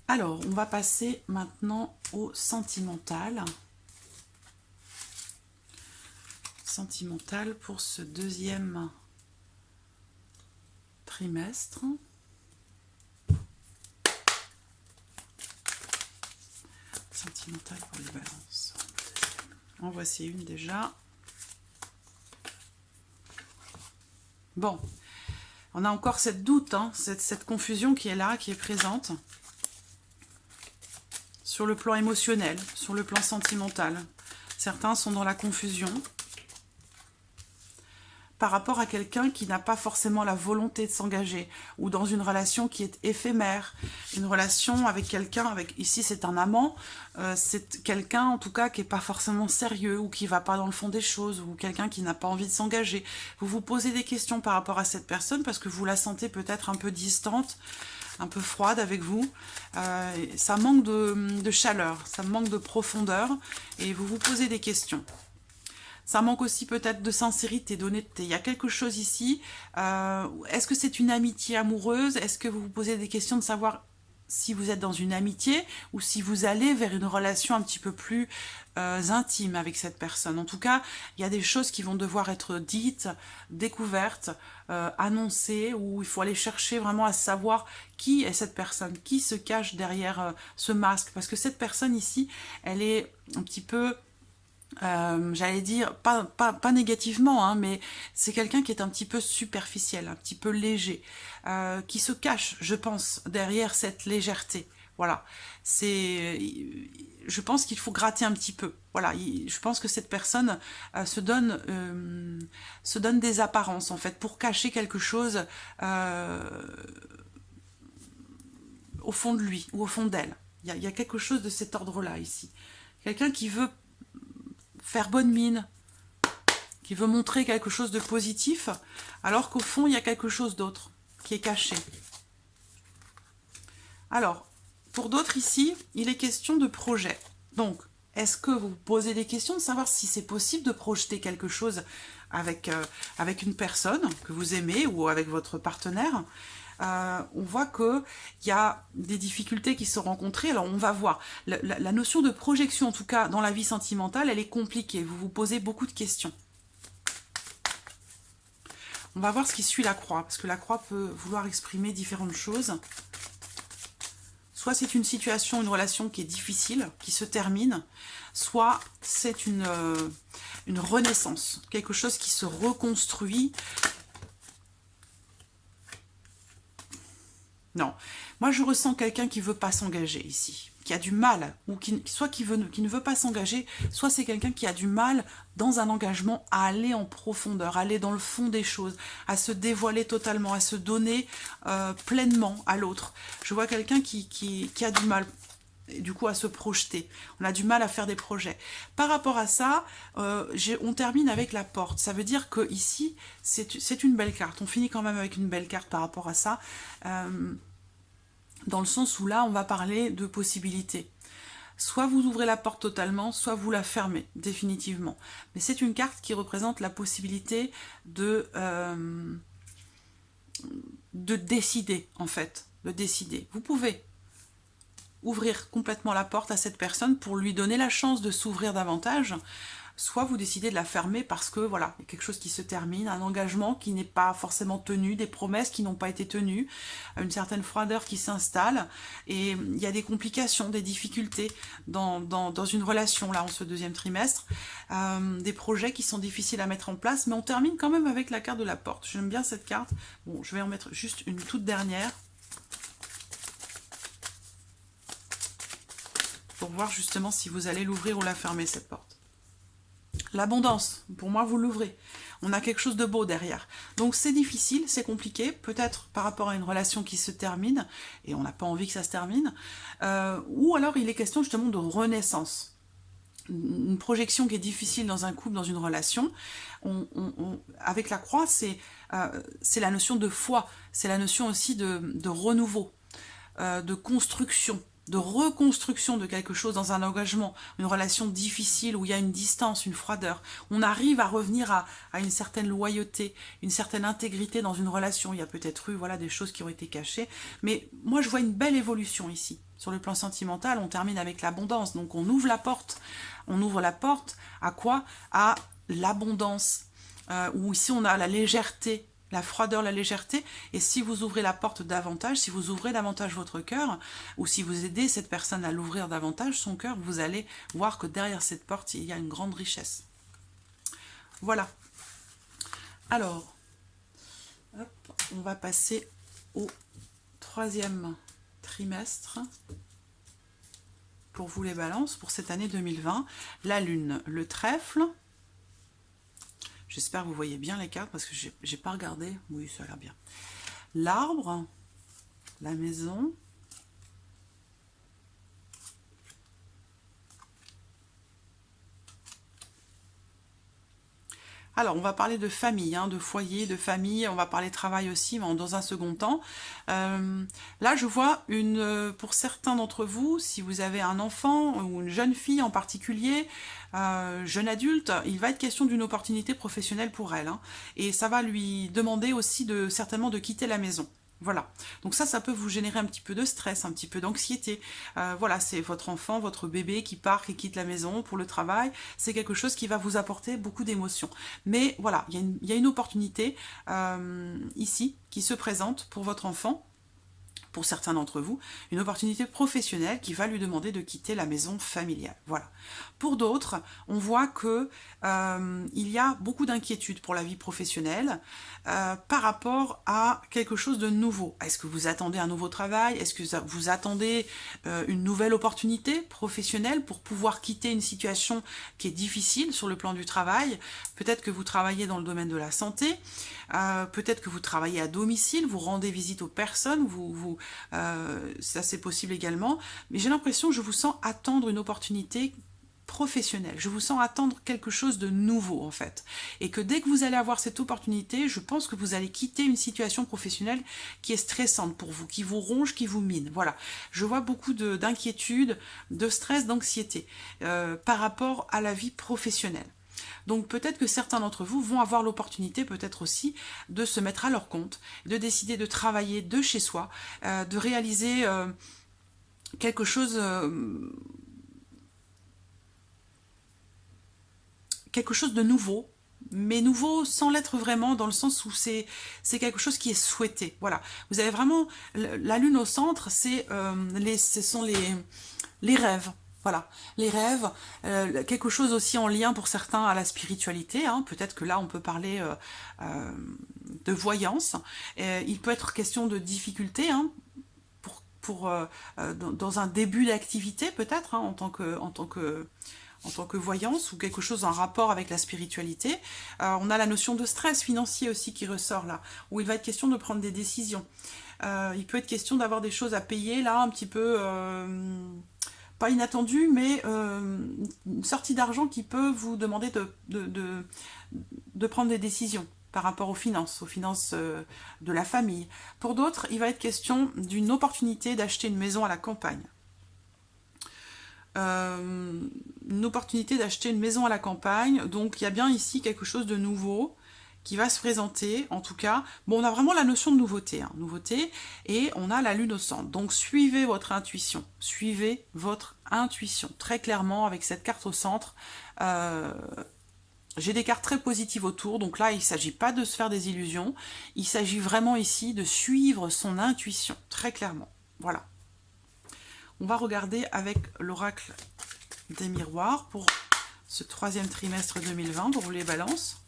Alors, on va passer maintenant au sentimental. Sentimental pour ce deuxième trimestre. Sentimental pour les balances. En voici une déjà. Bon, on a encore cette doute, hein, cette confusion qui est là, qui est présente. sur le plan émotionnel, sur le plan sentimental. Certains sont dans la confusion par rapport à quelqu'un qui n'a pas forcément la volonté de s'engager, ou dans une relation qui est éphémère, une relation avec quelqu'un, ici c'est un amant, c'est quelqu'un en tout cas qui n'est pas forcément sérieux, ou qui ne va pas dans le fond des choses, ou quelqu'un qui n'a pas envie de s'engager. Vous vous posez des questions par rapport à cette personne, parce que vous la sentez peut-être un peu distante, un peu froide avec vous, ça manque de chaleur, ça manque de profondeur, et vous vous posez des questions. Ça manque aussi peut-être de sincérité, d'honnêteté. Il y a quelque chose ici. Est-ce que c'est une amitié amoureuse? Est-ce que vous vous posez des questions de savoir si vous êtes dans une amitié ou si vous allez vers une relation un petit peu plus intime avec cette personne? En tout cas, il y a des choses qui vont devoir être dites, découvertes, annoncées, où il faut aller chercher vraiment à savoir qui est cette personne, qui se cache derrière ce masque. Parce que cette personne ici, elle est un petit peu... j'allais dire, pas négativement, hein, mais c'est quelqu'un qui est un petit peu superficiel, un petit peu léger, qui se cache, je pense, derrière cette légèreté. Voilà, je pense qu'il faut gratter un petit peu. Voilà, je pense que cette personne se donne des apparences, en fait, pour cacher quelque chose au fond de lui, ou au fond d'elle. Il y a quelque chose de cet ordre-là, ici. Quelqu'un qui veut faire bonne mine, qui veut montrer quelque chose de positif, alors qu'au fond, il y a quelque chose d'autre qui est caché. Alors, pour d'autres ici, il est question de projet. Donc, est-ce que vous vous posez des questions de savoir si c'est possible de projeter quelque chose avec une personne que vous aimez ou avec votre partenaire? On voit qu'il y a des difficultés qui sont rencontrées. Alors, on va voir. La notion de projection, en tout cas, dans la vie sentimentale, elle est compliquée. Vous vous posez beaucoup de questions. On va voir ce qui suit la croix, parce que la croix peut vouloir exprimer différentes choses. Soit c'est une situation, une relation qui est difficile, qui se termine, soit c'est une renaissance, quelque chose qui se reconstruit. Non, moi je ressens quelqu'un qui ne veut pas s'engager ici, qui a du mal, ou soit qui ne veut pas s'engager, soit c'est quelqu'un qui a du mal dans un engagement à aller en profondeur, à aller dans le fond des choses, à se dévoiler totalement, à se donner pleinement à l'autre. Je vois quelqu'un qui a du mal, et du coup à se projeter. On a du mal à faire des projets. Par rapport à ça, on termine avec la porte. Ça veut dire que ici, c'est une belle carte. On finit quand même avec une belle carte par rapport à ça. Dans le sens où là, on va parler de possibilités. Soit vous ouvrez la porte totalement, soit vous la fermez définitivement. Mais c'est une carte qui représente la possibilité de décider, en fait. De décider. Vous pouvez ouvrir complètement la porte à cette personne pour lui donner la chance de s'ouvrir davantage, soit vous décidez de la fermer parce que voilà, il y a quelque chose qui se termine, un engagement qui n'est pas forcément tenu, des promesses qui n'ont pas été tenues, une certaine froideur qui s'installe, et il y a des complications, des difficultés dans une relation là en ce deuxième trimestre, des projets qui sont difficiles à mettre en place, mais on termine quand même avec la carte de la porte. J'aime bien cette carte. Bon, je vais en mettre juste une toute dernière pour voir justement si vous allez l'ouvrir ou la fermer, cette porte. L'abondance, pour moi, vous l'ouvrez. On a quelque chose de beau derrière. Donc c'est difficile, c'est compliqué, peut-être par rapport à une relation qui se termine, et on n'a pas envie que ça se termine, ou alors il est question justement de renaissance. Une projection qui est difficile dans un couple, dans une relation, avec la croix, c'est la notion de foi, c'est la notion aussi de renouveau, de construction, de reconstruction de quelque chose dans un engagement, une relation difficile où il y a une distance, une froideur. On arrive à revenir à une certaine loyauté, une certaine intégrité dans une relation. Il y a peut-être eu voilà, des choses qui ont été cachées, mais moi je vois une belle évolution ici. Sur le plan sentimental, on termine avec l'abondance, donc on ouvre la porte. On ouvre la porte à quoi? À l'abondance, où ici on a la légèreté, la froideur, la légèreté, et si vous ouvrez la porte davantage, si vous ouvrez davantage votre cœur, ou si vous aidez cette personne à l'ouvrir davantage, son cœur, vous allez voir que derrière cette porte, il y a une grande richesse. Voilà. Alors, hop, on va passer au troisième trimestre. pour vous les balances, pour cette année 2020. La lune, le trèfle. J'espère que vous voyez bien les cartes parce que j'ai pas regardé. Oui, ça a l'air bien. L'arbre, la maison. Alors, on va parler de famille, hein, de foyer, de famille, on va parler travail aussi, mais dans un second temps. Là, je vois pour certains d'entre vous, si vous avez un enfant ou une jeune fille en particulier, jeune adulte, il va être question d'une opportunité professionnelle pour elle. Hein, et ça va lui demander aussi certainement de quitter la maison. Voilà, donc ça peut vous générer un petit peu de stress, un petit peu d'anxiété. Voilà, c'est votre enfant, votre bébé qui part, qui quitte la maison pour le travail. C'est quelque chose qui va vous apporter beaucoup d'émotions. Mais voilà, il y a une opportunité ici qui se présente pour votre enfant, pour certains d'entre vous, une opportunité professionnelle qui va lui demander de quitter la maison familiale. Voilà. Pour d'autres, on voit que il y a beaucoup d'inquiétudes pour la vie professionnelle par rapport à quelque chose de nouveau. Est-ce que vous attendez un nouveau travail? Est-ce que vous attendez une nouvelle opportunité professionnelle pour pouvoir quitter une situation qui est difficile sur le plan du travail? Peut-être que vous travaillez dans le domaine de la santé, peut-être que vous travaillez à domicile, vous rendez visite aux personnes, ça c'est possible également, mais j'ai l'impression que je vous sens attendre une opportunité professionnelle, je vous sens attendre quelque chose de nouveau en fait, et que dès que vous allez avoir cette opportunité, je pense que vous allez quitter une situation professionnelle qui est stressante pour vous, qui vous ronge, qui vous mine. Voilà, je vois beaucoup d'inquiétude, de stress, d'anxiété par rapport à la vie professionnelle. Donc peut-être que certains d'entre vous vont avoir l'opportunité peut-être aussi de se mettre à leur compte, de décider de travailler de chez soi, de réaliser quelque chose de nouveau, mais nouveau sans l'être vraiment, dans le sens où c'est quelque chose qui est souhaité. Voilà, vous avez vraiment la lune au centre, ce sont les rêves. Voilà, les rêves, quelque chose aussi en lien pour certains à la spiritualité, hein. Peut-être que là on peut parler de voyance, il peut être question de difficultés, hein, dans un début d'activité peut-être, hein, en tant que voyance ou quelque chose en rapport avec la spiritualité. On a la notion de stress financier aussi qui ressort là, où il va être question de prendre des décisions. Il peut être question d'avoir des choses à payer là, un petit peu... pas inattendu, mais une sortie d'argent qui peut vous demander de prendre des décisions par rapport aux finances de la famille. Pour d'autres, il va être question d'une opportunité d'acheter une maison à la campagne. Une opportunité d'acheter une maison à la campagne, donc il y a bien ici quelque chose de nouveau qui va se présenter, en tout cas. Bon, on a vraiment la notion de nouveauté, hein, nouveauté, et on a la lune au centre. Donc, suivez votre intuition, très clairement, avec cette carte au centre. J'ai des cartes très positives autour, donc là, il ne s'agit pas de se faire des illusions, il s'agit vraiment ici de suivre son intuition, très clairement. Voilà. On va regarder avec l'oracle des miroirs pour ce troisième trimestre 2020, pour les balances.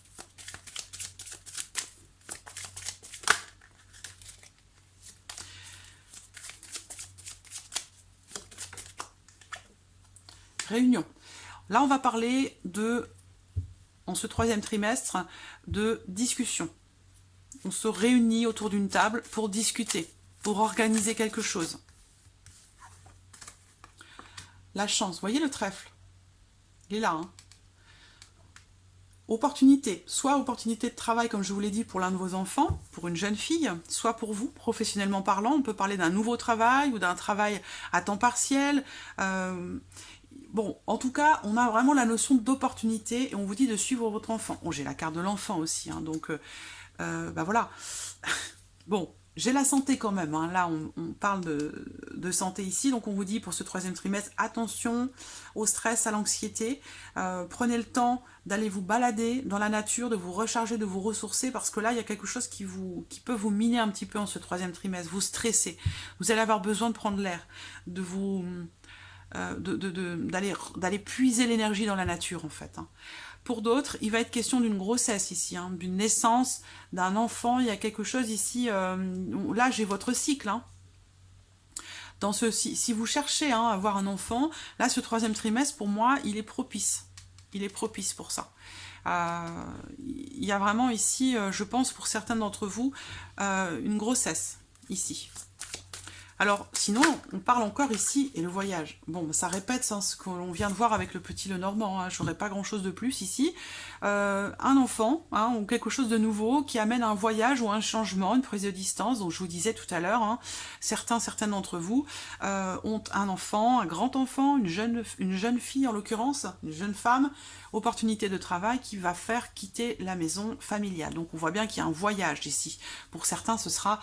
Réunion. Là, on va parler en ce troisième trimestre, de discussion. On se réunit autour d'une table pour discuter, pour organiser quelque chose. La chance, vous voyez le trèfle? Il est là, hein. Opportunité, soit opportunité de travail, comme je vous l'ai dit, pour l'un de vos enfants, pour une jeune fille, soit pour vous, professionnellement parlant. On peut parler d'un nouveau travail ou d'un travail à temps partiel. Bon, en tout cas, on a vraiment la notion d'opportunité et on vous dit de suivre votre enfant. Bon, j'ai la carte de l'enfant aussi, hein, donc bah voilà. Bon, j'ai la santé quand même, hein. Là on parle de santé ici, donc on vous dit pour ce troisième trimestre, attention au stress, à l'anxiété, prenez le temps d'aller vous balader dans la nature, de vous recharger, de vous ressourcer, parce que là il y a quelque chose qui peut vous miner un petit peu en ce troisième trimestre, vous stresser, vous allez avoir besoin de prendre l'air, d'aller puiser l'énergie dans la nature en fait, hein. Pour d'autres, il va être question d'une grossesse ici, hein, d'une naissance d'un enfant. Il y a quelque chose ici, là j'ai votre cycle, hein. Si vous cherchez à avoir un enfant, là, ce 3e trimestre, pour moi, il est propice. Il est propice pour ça. Il y a vraiment ici, je pense, pour certains d'entre vous, une grossesse, ici. Alors, sinon, on parle encore ici, et le voyage. Bon, ça répète ce que l'on vient de voir avec le petit Lenormand, hein, je n'aurais pas grand-chose de plus ici. Un enfant, hein, ou quelque chose de nouveau, qui amène un voyage ou un changement, une prise de distance, donc je vous disais tout à l'heure, hein, certaines d'entre vous ont un enfant, un grand enfant, une jeune fille en l'occurrence, une jeune femme, opportunité de travail qui va faire quitter la maison familiale. Donc on voit bien qu'il y a un voyage ici. Pour certains, ce sera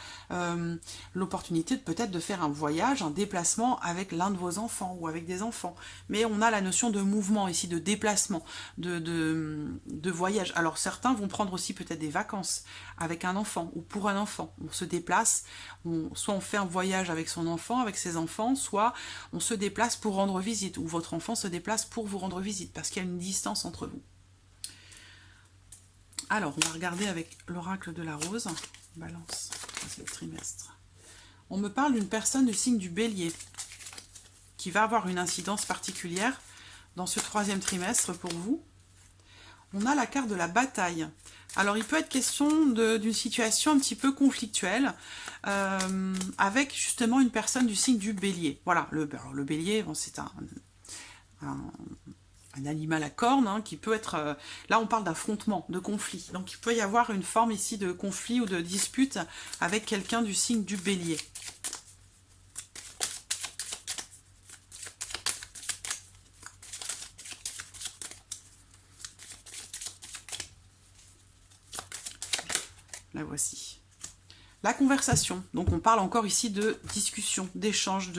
l'opportunité peut-être de faire un voyage, un déplacement avec l'un de vos enfants ou avec des enfants. Mais on a la notion de mouvement ici, de déplacement, de voyage. Alors certains vont prendre aussi peut-être des vacances avec un enfant ou pour un enfant. On se déplace, soit on fait un voyage avec son enfant, avec ses enfants, soit on se déplace pour rendre visite, ou votre enfant se déplace pour vous rendre visite, parce qu'il y a une distance entre vous. Alors, on va regarder avec l'oracle de la rose. Balance, c'est le trimestre. On me parle d'une personne du signe du bélier qui va avoir une incidence particulière dans ce 3e trimestre pour vous. On a la carte de la bataille. Alors, il peut être question d'une situation un petit peu conflictuelle avec justement une personne du signe du bélier. Voilà, le bélier, bon, c'est un animal à cornes hein, qui peut être... là, on parle d'affrontement, de conflit. Donc, il peut y avoir une forme ici de conflit ou de dispute avec quelqu'un du signe du bélier. La voici. La conversation. Donc, on parle encore ici de discussion, d'échange.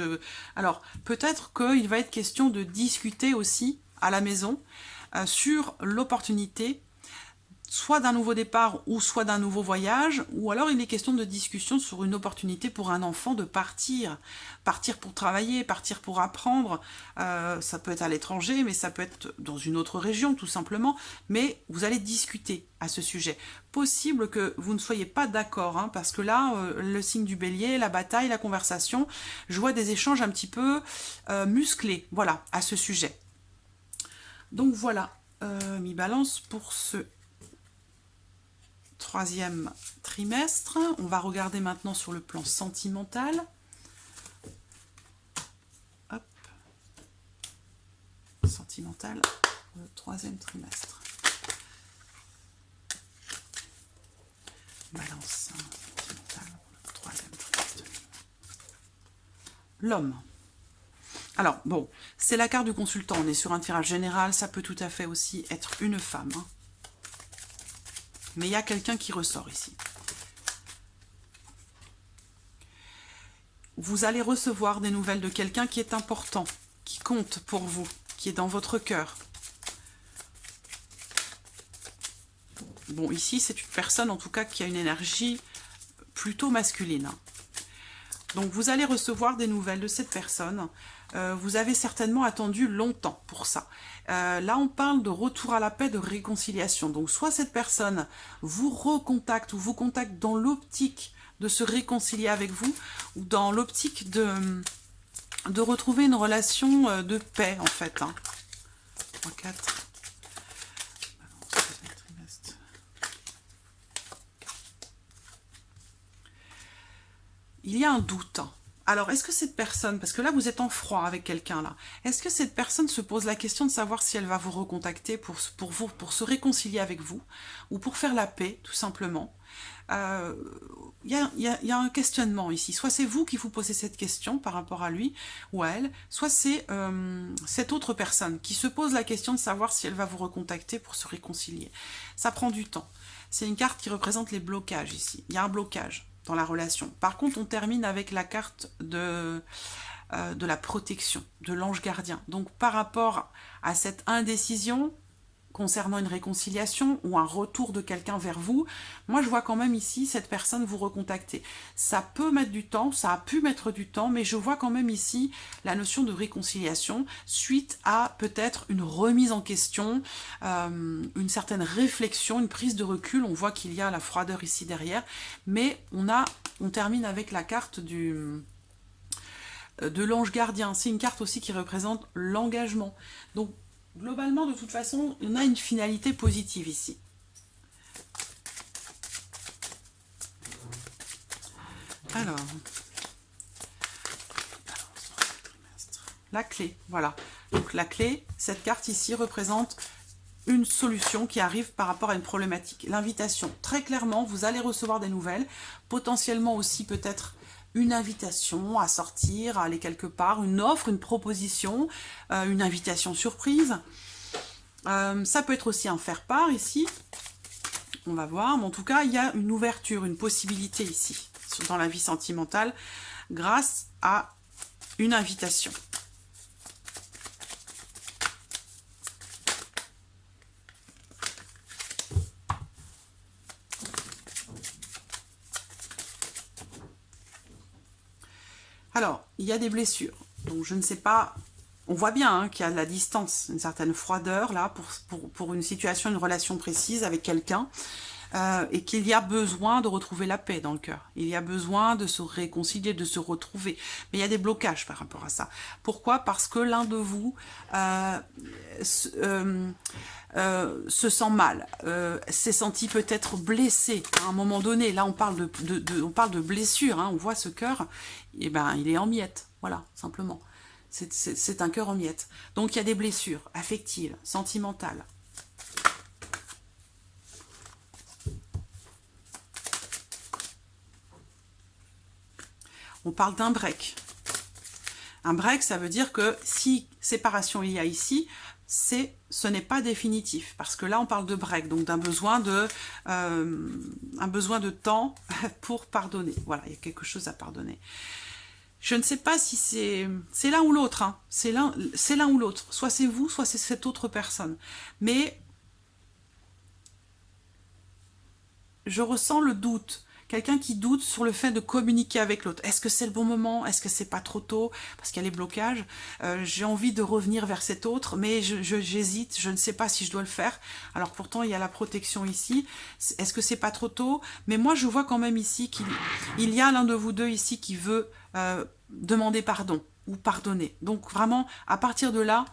Alors, peut-être qu'il va être question de discuter aussi à la maison sur l'opportunité soit d'un nouveau départ ou soit d'un nouveau voyage, ou alors il est question de discussion sur une opportunité pour un enfant de partir pour travailler, partir pour apprendre, ça peut être à l'étranger, mais ça peut être dans une autre région tout simplement, mais vous allez discuter à ce sujet. Possible que vous ne soyez pas d'accord, hein, parce que là, le signe du bélier, la bataille, la conversation, je vois des échanges un petit peu musclés, voilà, à ce sujet. Donc voilà, mi balance pour ce 3e trimestre. On va regarder maintenant sur le plan sentimental. Hop. Sentimental, le 3e trimestre. Balance sentimentale, le 3e trimestre. L'homme. Alors, bon, c'est la carte du consultant. On est sur un tirage général. Ça peut tout à fait aussi être une femme. Hein. Mais il y a quelqu'un qui ressort ici. Vous allez recevoir des nouvelles de quelqu'un qui est important, qui compte pour vous, qui est dans votre cœur. Bon, ici, c'est une personne, en tout cas, qui a une énergie plutôt masculine. Donc, vous allez recevoir des nouvelles de cette personne. Vous avez certainement attendu longtemps pour ça. Là, on parle de retour à la paix, de réconciliation. Donc, soit cette personne vous recontacte ou vous contacte dans l'optique de se réconcilier avec vous, ou dans l'optique de retrouver une relation de paix, en fait. 3, 4. Il y a un doute. Alors, est-ce que cette personne, parce que là, vous êtes en froid avec quelqu'un, là, est-ce que cette personne se pose la question de savoir si elle va vous recontacter pour se réconcilier avec vous, ou pour faire la paix, tout simplement? Il y a un questionnement ici. Soit c'est vous qui vous posez cette question par rapport à lui ou à elle, soit c'est cette autre personne qui se pose la question de savoir si elle va vous recontacter pour se réconcilier. Ça prend du temps. C'est une carte qui représente les blocages ici. Il y a un blocage dans la relation. Par contre, on termine avec la carte de la protection, de l'ange gardien. Donc, par rapport à cette indécision concernant une réconciliation ou un retour de quelqu'un vers vous, moi, je vois quand même ici cette personne vous recontacter. Ça peut mettre du temps, ça a pu mettre du temps, mais je vois quand même ici la notion de réconciliation suite à peut-être une remise en question, une certaine réflexion, une prise de recul. On voit qu'il y a la froideur ici derrière, mais on termine avec la carte de l'ange gardien. C'est une carte aussi qui représente l'engagement. Donc, globalement, de toute façon, on a une finalité positive ici. Alors, la clé, voilà. Donc la clé, cette carte ici représente une solution qui arrive par rapport à une problématique. L'invitation, très clairement, vous allez recevoir des nouvelles, potentiellement aussi peut-être une invitation à sortir, à aller quelque part, une offre, une proposition, une invitation surprise. Ça peut être aussi un faire-part ici, on va voir, mais en tout cas, il y a une ouverture, une possibilité ici, dans la vie sentimentale, grâce à une invitation. Alors, il y a des blessures, donc je ne sais pas, on voit bien hein, qu'il y a de la distance, une certaine froideur là, pour une situation, une relation précise avec quelqu'un, et qu'il y a besoin de retrouver la paix dans le cœur. Il y a besoin de se réconcilier, de se retrouver. Mais il y a des blocages par rapport à ça. Pourquoi? Parce que l'un de vous se sent mal, s'est senti peut-être blessé à un moment donné. Là, on parle de blessure. Hein, on voit ce cœur, et ben, il est en miettes. Voilà, simplement. C'est un cœur en miettes. Donc, il y a des blessures affectives, sentimentales. On parle d'un break. Un break, ça veut dire que si séparation il y a ici, ce n'est pas définitif. Parce que là, on parle de break, donc d'un besoin de temps pour pardonner. Voilà, il y a quelque chose à pardonner. Je ne sais pas si c'est l'un ou l'autre. Hein. C'est l'un ou l'autre. Soit c'est vous, soit c'est cette autre personne. Mais je ressens le doute. Quelqu'un qui doute sur le fait de communiquer avec l'autre. Est-ce que c'est le bon moment? Est-ce que c'est pas trop tôt? Parce qu'il y a les blocages. J'ai envie de revenir vers cet autre, mais j'hésite. Je ne sais pas si je dois le faire. Alors pourtant, il y a la protection ici. Est-ce que c'est pas trop tôt? Mais moi, je vois quand même ici qu'il y a l'un de vous deux ici qui veut demander pardon ou pardonner. Donc vraiment, à partir de là,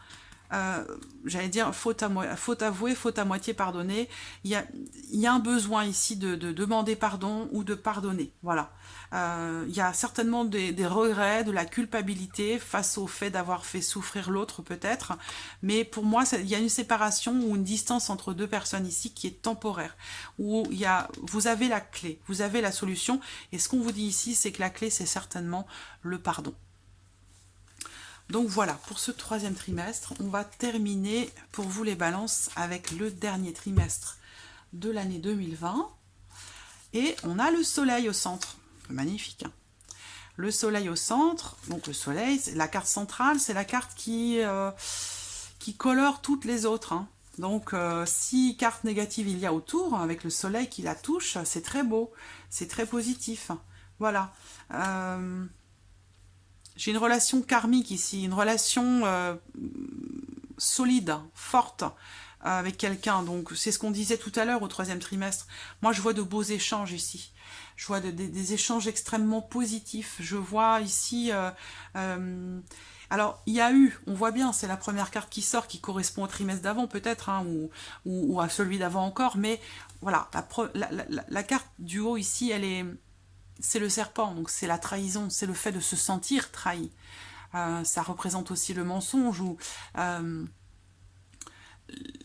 j'allais dire faute avouée, faute à moitié pardonnée. Il y a un besoin ici de demander pardon ou de pardonner. Voilà. Il y a certainement des regrets, de la culpabilité face au fait d'avoir fait souffrir l'autre peut-être. Mais pour moi, il y a une séparation ou une distance entre deux personnes ici qui est temporaire. Où vous avez la clé, vous avez la solution. Et ce qu'on vous dit ici, c'est que la clé, c'est certainement le pardon. Donc voilà, pour ce troisième trimestre, on va terminer pour vous les balances avec le dernier trimestre de l'année 2020. Et on a le soleil au centre. Magnifique. Hein, le soleil au centre, donc le soleil, c'est la carte centrale, c'est la carte qui colore toutes les autres. Hein. Donc si carte négative il y a autour, avec le soleil qui la touche, c'est très beau, c'est très positif. Voilà. J'ai une relation karmique ici, une relation solide, forte avec quelqu'un. Donc c'est ce qu'on disait tout à l'heure au troisième trimestre. Moi je vois de beaux échanges ici. Je vois des échanges extrêmement positifs. Je vois ici... alors, il y a eu, on voit bien, c'est la première carte qui sort, qui correspond au trimestre d'avant peut-être, hein, ou à celui d'avant encore. Mais voilà, la carte du haut ici, c'est le serpent, donc c'est la trahison, c'est le fait de se sentir trahi. Ça représente aussi le mensonge ou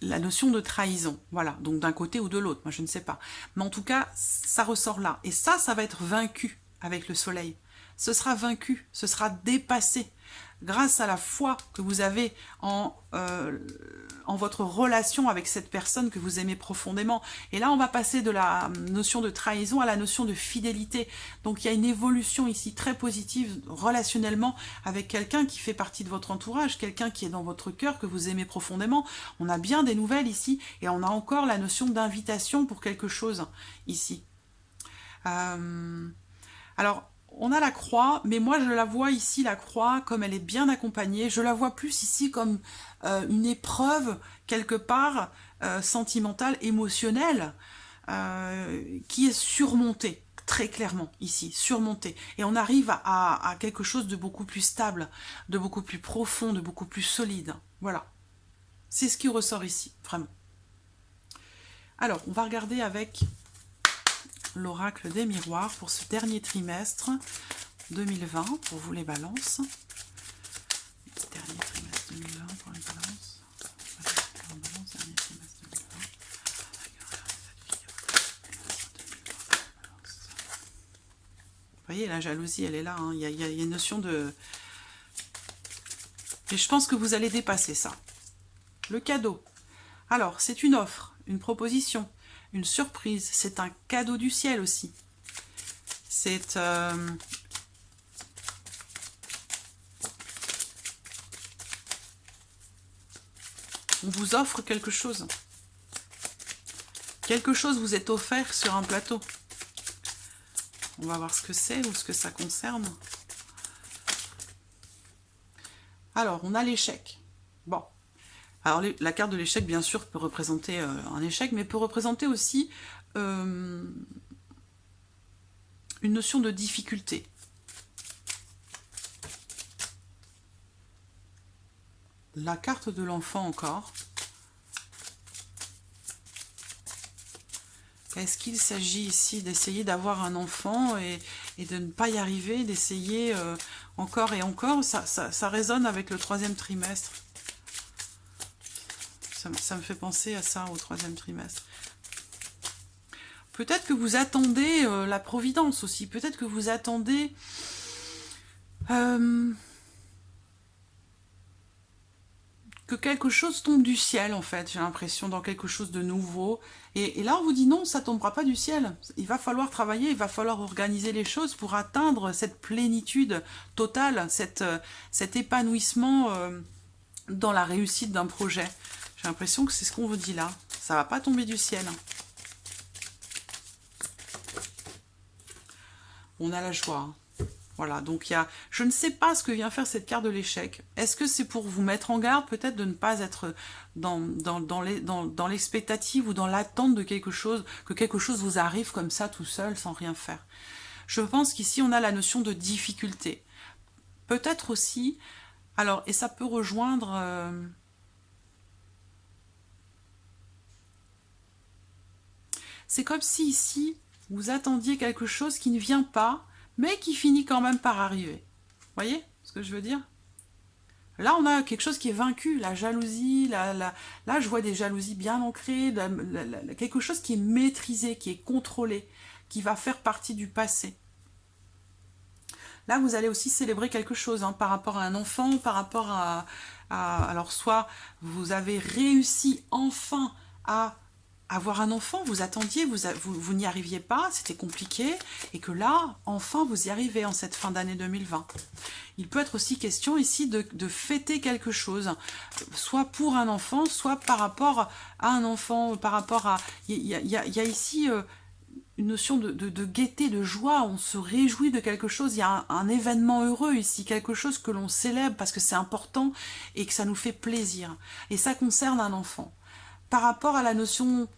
la notion de trahison. Voilà, donc d'un côté ou de l'autre, moi je ne sais pas. Mais en tout cas, ça ressort là. Et ça va être vaincu avec le soleil. Ce sera vaincu, ce sera dépassé grâce à la foi que vous avez en votre relation avec cette personne que vous aimez profondément. Et là, on va passer de la notion de trahison à la notion de fidélité. Donc, il y a une évolution ici très positive relationnellement avec quelqu'un qui fait partie de votre entourage, quelqu'un qui est dans votre cœur, que vous aimez profondément. On a bien des nouvelles ici et on a encore la notion d'invitation pour quelque chose ici. Alors, on a la croix, mais moi je la vois ici, la croix, comme elle est bien accompagnée. Je la vois plus ici comme une épreuve, quelque part, sentimentale, émotionnelle, qui est surmontée. très clairement ici, surmonter. Et on arrive à quelque chose de beaucoup plus stable, de beaucoup plus profond, de beaucoup plus solide. Voilà. C'est ce qui ressort ici, vraiment. Alors, on va regarder avec l'oracle des miroirs pour ce dernier trimestre 2020, pour vous les balances. Dernier trimestre 2020 pour les balances. Dernier trimestre 2020. Vous voyez, la jalousie, elle est là. Hein. Il y a une notion de... Et je pense que vous allez dépasser ça. Le cadeau. Alors, c'est une offre, une proposition, une surprise. C'est un cadeau du ciel aussi. C'est... On vous offre quelque chose. Quelque chose vous est offert sur un plateau. On va voir ce que c'est ou ce que ça concerne. Alors, on a l'échec. Bon. Alors, la carte de l'échec, bien sûr, peut représenter un échec, mais peut représenter aussi une notion de difficulté. La carte de l'enfant encore. Est-ce qu'il s'agit ici d'essayer d'avoir un enfant et de ne pas y arriver, d'essayer encore et encore? Ça résonne avec le troisième trimestre. Ça me fait penser à ça, au troisième trimestre. Peut-être que vous attendez la providence aussi. Peut-être que vous attendez... que quelque chose tombe du ciel, en fait, j'ai l'impression, dans quelque chose de nouveau. Et là, on vous dit non, ça ne tombera pas du ciel. Il va falloir travailler, il va falloir organiser les choses pour atteindre cette plénitude totale, cet épanouissement dans la réussite d'un projet. J'ai l'impression que c'est ce qu'on vous dit là. Ça ne va pas tomber du ciel. On a la joie. Voilà, donc il y a... Je ne sais pas ce que vient faire cette carte de l'échec. Est-ce que c'est pour vous mettre en garde, peut-être de ne pas être dans l'expectative ou dans l'attente de quelque chose, que quelque chose vous arrive comme ça tout seul, sans rien faire. Je pense qu'ici, on a la notion de difficulté. Peut-être aussi... Alors, et ça peut rejoindre... C'est comme si ici, vous attendiez quelque chose qui ne vient pas, mais qui finit quand même par arriver. Vous voyez ce que je veux dire? Là, on a quelque chose qui est vaincu, la jalousie, là, je vois des jalousies bien ancrées, quelque chose qui est maîtrisé, qui est contrôlé, qui va faire partie du passé. Là, vous allez aussi célébrer quelque chose hein, par rapport à un enfant, par rapport à... Alors, soit vous avez réussi enfin à... avoir un enfant, vous attendiez, vous n'y arriviez pas, c'était compliqué, et que là, enfin, vous y arrivez en cette fin d'année 2020. Il peut être aussi question ici de fêter quelque chose, soit pour un enfant, soit par rapport à un enfant, par rapport à... Il y a ici une notion de gaieté, de joie, on se réjouit de quelque chose, il y a un événement heureux ici, quelque chose que l'on célèbre parce que c'est important et que ça nous fait plaisir. Et ça concerne un enfant. Par rapport à la notion,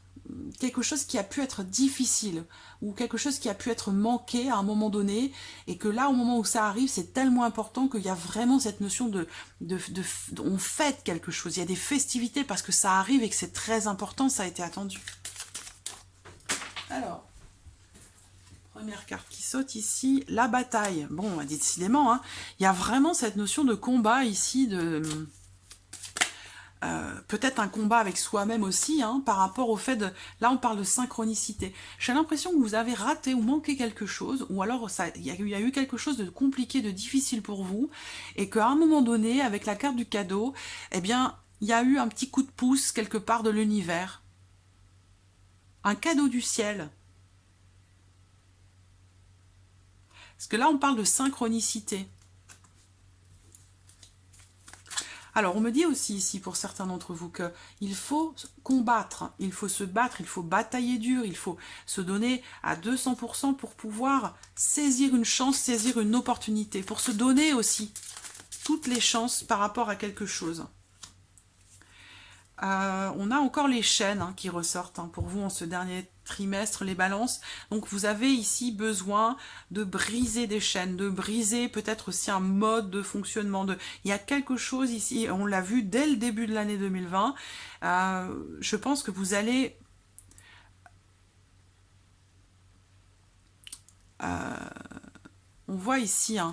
quelque chose qui a pu être difficile, ou quelque chose qui a pu être manqué à un moment donné, et que là, au moment où ça arrive, c'est tellement important qu'il y a vraiment cette notion on fête quelque chose, il y a des festivités parce que ça arrive et que c'est très important, ça a été attendu. Alors, première carte qui saute ici, la bataille. Bon, décidément, hein, il y a vraiment cette notion de combat ici, peut-être un combat avec soi-même aussi, hein, par rapport au fait de... Là, on parle de synchronicité. J'ai l'impression que vous avez raté ou manqué quelque chose, ou alors il y a eu quelque chose de compliqué, de difficile pour vous, et qu'à un moment donné, avec la carte du cadeau, eh bien, il y a eu un petit coup de pouce quelque part de l'univers. Un cadeau du ciel. Parce que là, on parle de synchronicité. Alors, on me dit aussi ici, pour certains d'entre vous, qu'il faut combattre, il faut se battre, il faut batailler dur, il faut se donner à 200% pour pouvoir saisir une chance, saisir une opportunité, pour se donner aussi toutes les chances par rapport à quelque chose. On a encore les chaînes hein, qui ressortent hein, pour vous en ce dernier trimestre, les balances. Donc vous avez ici besoin de briser des chaînes, de briser peut-être aussi un mode de fonctionnement. Il y a quelque chose ici, on l'a vu dès le début de l'année 2020. Je pense que vous allez... on voit ici, hein,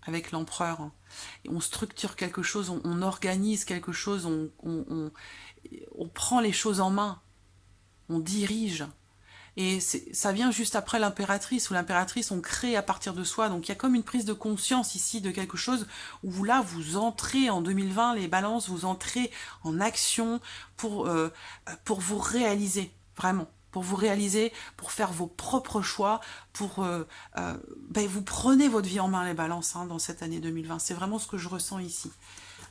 avec l'empereur, hein, on structure quelque chose, on organise quelque chose, on prend les choses en main, on dirige. Et ça vient juste après l'impératrice, où l'impératrice, on crée à partir de soi. Donc il y a comme une prise de conscience ici de quelque chose où là, vous entrez en 2020, les balances, vous entrez en action pour vous réaliser, vraiment. Pour vous réaliser, pour faire vos propres choix, pour vous prenez votre vie en main, les balances, hein, dans cette année 2020. C'est vraiment ce que je ressens ici.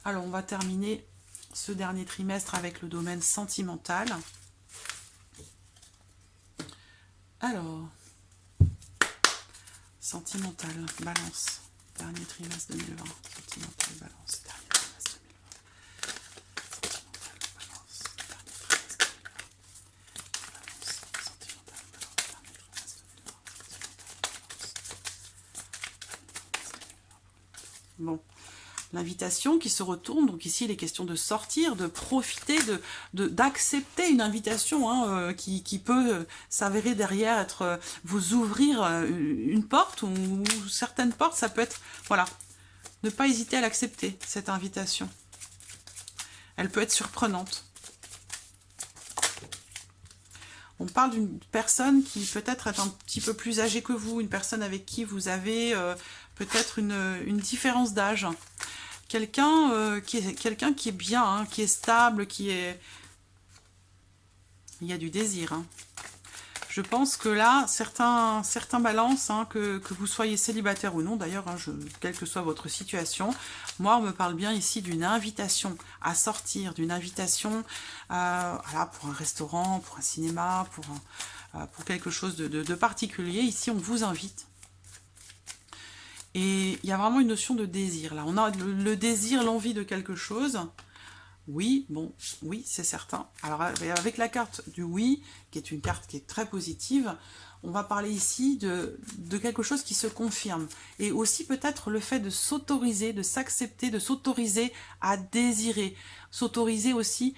Alors, on va terminer ce dernier trimestre avec le domaine sentimental. Alors, sentimental, balance, dernier trimestre 2020, sentimental, balance, dernier trimestre 2020, sentimental, balance, dernier trimestre 2020, balance, sentimental, balance, dernier trimestre 2020, bon. L'invitation qui se retourne, donc ici il est question de sortir, de profiter, d'accepter une invitation hein, qui peut s'avérer derrière être vous ouvrir une porte ou certaines portes, ça peut être, voilà, ne pas hésiter à l'accepter, cette invitation. Elle peut être surprenante. On parle d'une personne qui peut-être est un petit peu plus âgée que vous, une personne avec qui vous avez peut-être une différence d'âge. Quelqu'un qui est bien, hein, qui est stable, qui est... Il y a du désir. Hein. Je pense que là, certains balances, hein, que vous soyez célibataire ou non, d'ailleurs, hein, quelle que soit votre situation, moi, on me parle bien ici d'une invitation à sortir, d'une invitation voilà, pour un restaurant, pour un cinéma, pour quelque chose de particulier. Ici, on vous invite. Et il y a vraiment une notion de désir, là. On a le désir, l'envie de quelque chose. Oui, bon, oui, c'est certain. Alors, avec la carte du oui, qui est une carte qui est très positive, on va parler ici de quelque chose qui se confirme. Et aussi peut-être le fait de s'autoriser, de s'accepter, de s'autoriser à désirer. S'autoriser aussi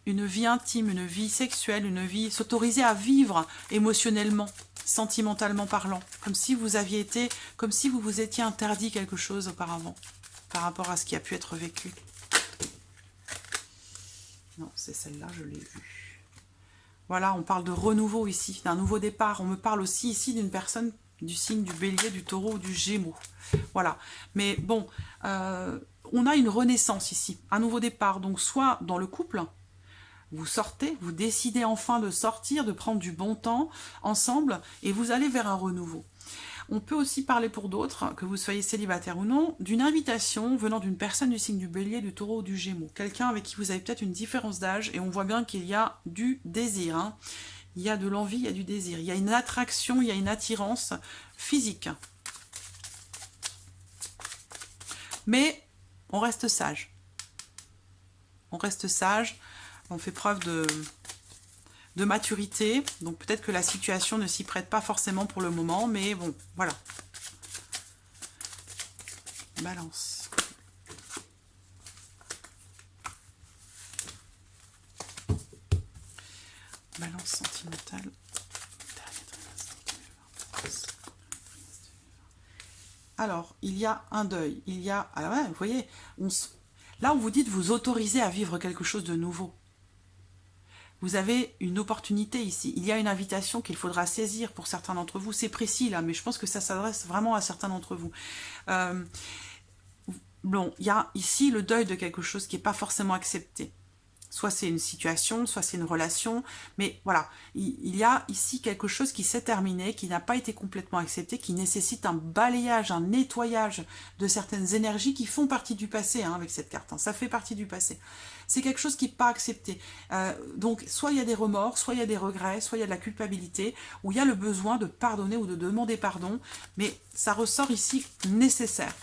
une vie intime, une vie sexuelle, une vie... S'autoriser à vivre émotionnellement, sentimentalement parlant, comme si vous aviez été, comme si vous vous étiez interdit quelque chose auparavant, par rapport à ce qui a pu être vécu. Non, c'est celle-là, je l'ai vue. Voilà, on parle de renouveau ici, d'un nouveau départ. On me parle aussi ici d'une personne du signe du Bélier, du Taureau ou du Gémeaux. Voilà, mais bon, on a une renaissance ici, un nouveau départ. Donc soit dans le couple, vous sortez, vous décidez enfin de sortir, de prendre du bon temps ensemble, et vous allez vers un renouveau. On peut aussi parler pour d'autres, que vous soyez célibataire ou non, d'une invitation venant d'une personne du signe du Bélier, du Taureau ou du Gémeaux. Quelqu'un avec qui vous avez peut-être une différence d'âge, et on voit bien qu'il y a du désir. Hein. Il y a de l'envie, il y a du désir. Il y a une attraction, il y a une attirance physique. Mais on reste sage. On reste sage. On fait preuve de maturité, donc peut-être que la situation ne s'y prête pas forcément pour le moment, mais bon, voilà. Balance. Balance sentimentale. Alors, il y a un deuil, il y a... Alors ouais, vous voyez, là on vous dit de vous autoriser à vivre quelque chose de nouveau. Vous avez une opportunité ici. Il y a une invitation qu'il faudra saisir pour certains d'entre vous. C'est précis là, mais je pense que ça s'adresse vraiment à certains d'entre vous. Bon, il y a ici le deuil de quelque chose qui n'est pas forcément accepté. Soit c'est une situation, soit c'est une relation, mais voilà, il y a ici quelque chose qui s'est terminé, qui n'a pas été complètement accepté, qui nécessite un balayage, un nettoyage de certaines énergies qui font partie du passé, hein, avec cette carte, hein, ça fait partie du passé. C'est quelque chose qui n'est pas accepté. Donc, soit il y a des remords, soit il y a des regrets, soit il y a de la culpabilité, ou il y a le besoin de pardonner ou de demander pardon, mais ça ressort ici nécessaire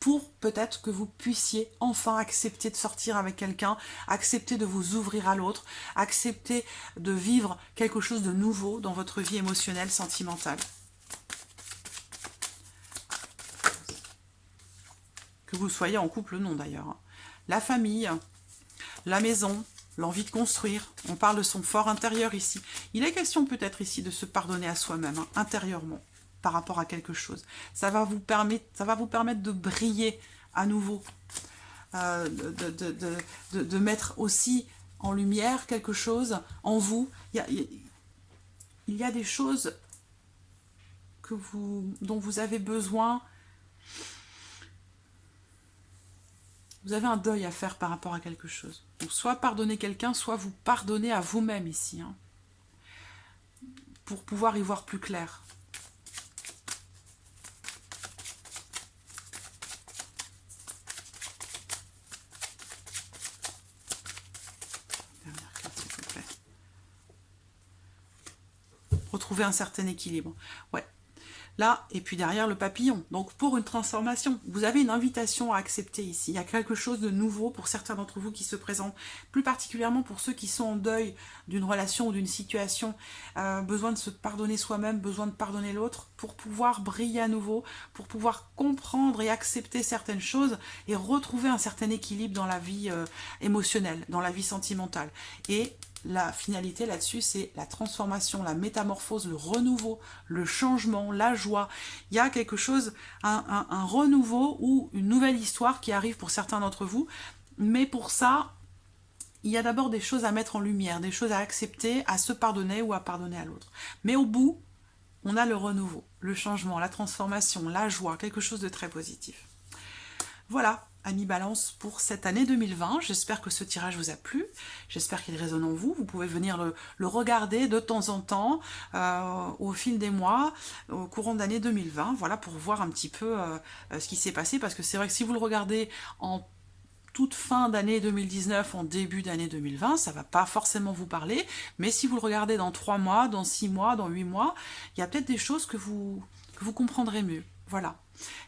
pour peut-être que vous puissiez enfin accepter de sortir avec quelqu'un, accepter de vous ouvrir à l'autre, accepter de vivre quelque chose de nouveau dans votre vie émotionnelle, sentimentale. Que vous soyez en couple ou non d'ailleurs. La famille, la maison, l'envie de construire. On parle de son fort intérieur ici. Il est question peut-être ici de se pardonner à soi-même, hein, intérieurement, par rapport à quelque chose. Ça va vous permettre de briller à nouveau, de mettre aussi en lumière quelque chose en vous. Il y a des choses dont vous avez besoin. Vous avez un deuil à faire par rapport à quelque chose. Donc soit pardonner quelqu'un, soit vous pardonner à vous-même ici, hein, pour pouvoir y voir plus clair. Dernière carte, s'il vous plaît. Retrouver un certain équilibre. Ouais. Là, et puis derrière le papillon. Donc pour une transformation, vous avez une invitation à accepter ici. Il y a quelque chose de nouveau pour certains d'entre vous qui se présente, plus particulièrement pour ceux qui sont en deuil d'une relation ou d'une situation, besoin de se pardonner soi-même, besoin de pardonner l'autre, pour pouvoir briller à nouveau, pour pouvoir comprendre et accepter certaines choses et retrouver un certain équilibre dans la vie émotionnelle, dans la vie sentimentale. Et la finalité là-dessus, c'est la transformation, la métamorphose, le renouveau, le changement, la joie. Il y a quelque chose, un renouveau ou une nouvelle histoire qui arrive pour certains d'entre vous. Mais pour ça, il y a d'abord des choses à mettre en lumière, des choses à accepter, à se pardonner ou à pardonner à l'autre. Mais au bout, on a le renouveau, le changement, la transformation, la joie, quelque chose de très positif. Voilà, amis Balance, pour cette année 2020. J'espère que ce tirage vous a plu. J'espère qu'il résonne en vous. Vous pouvez venir le regarder de temps en temps, au fil des mois, au courant de l'année 2020, voilà, pour voir un petit peu ce qui s'est passé. Parce que c'est vrai que si vous le regardez en toute fin d'année 2019, en début d'année 2020, ça ne va pas forcément vous parler. Mais si vous le regardez dans 3 mois, dans 6 mois, dans 8 mois, il y a peut-être des choses que vous comprendrez mieux. Voilà.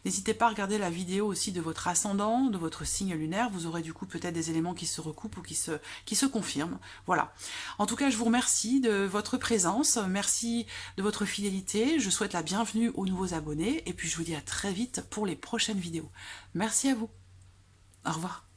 N'hésitez pas à regarder la vidéo aussi de votre ascendant, de votre signe lunaire. Vous aurez du coup peut-être des éléments qui se recoupent ou qui se confirment. Voilà. En tout cas, je vous remercie de votre présence. Merci de votre fidélité. Je souhaite la bienvenue aux nouveaux abonnés. Et puis, je vous dis à très vite pour les prochaines vidéos. Merci à vous. Au revoir.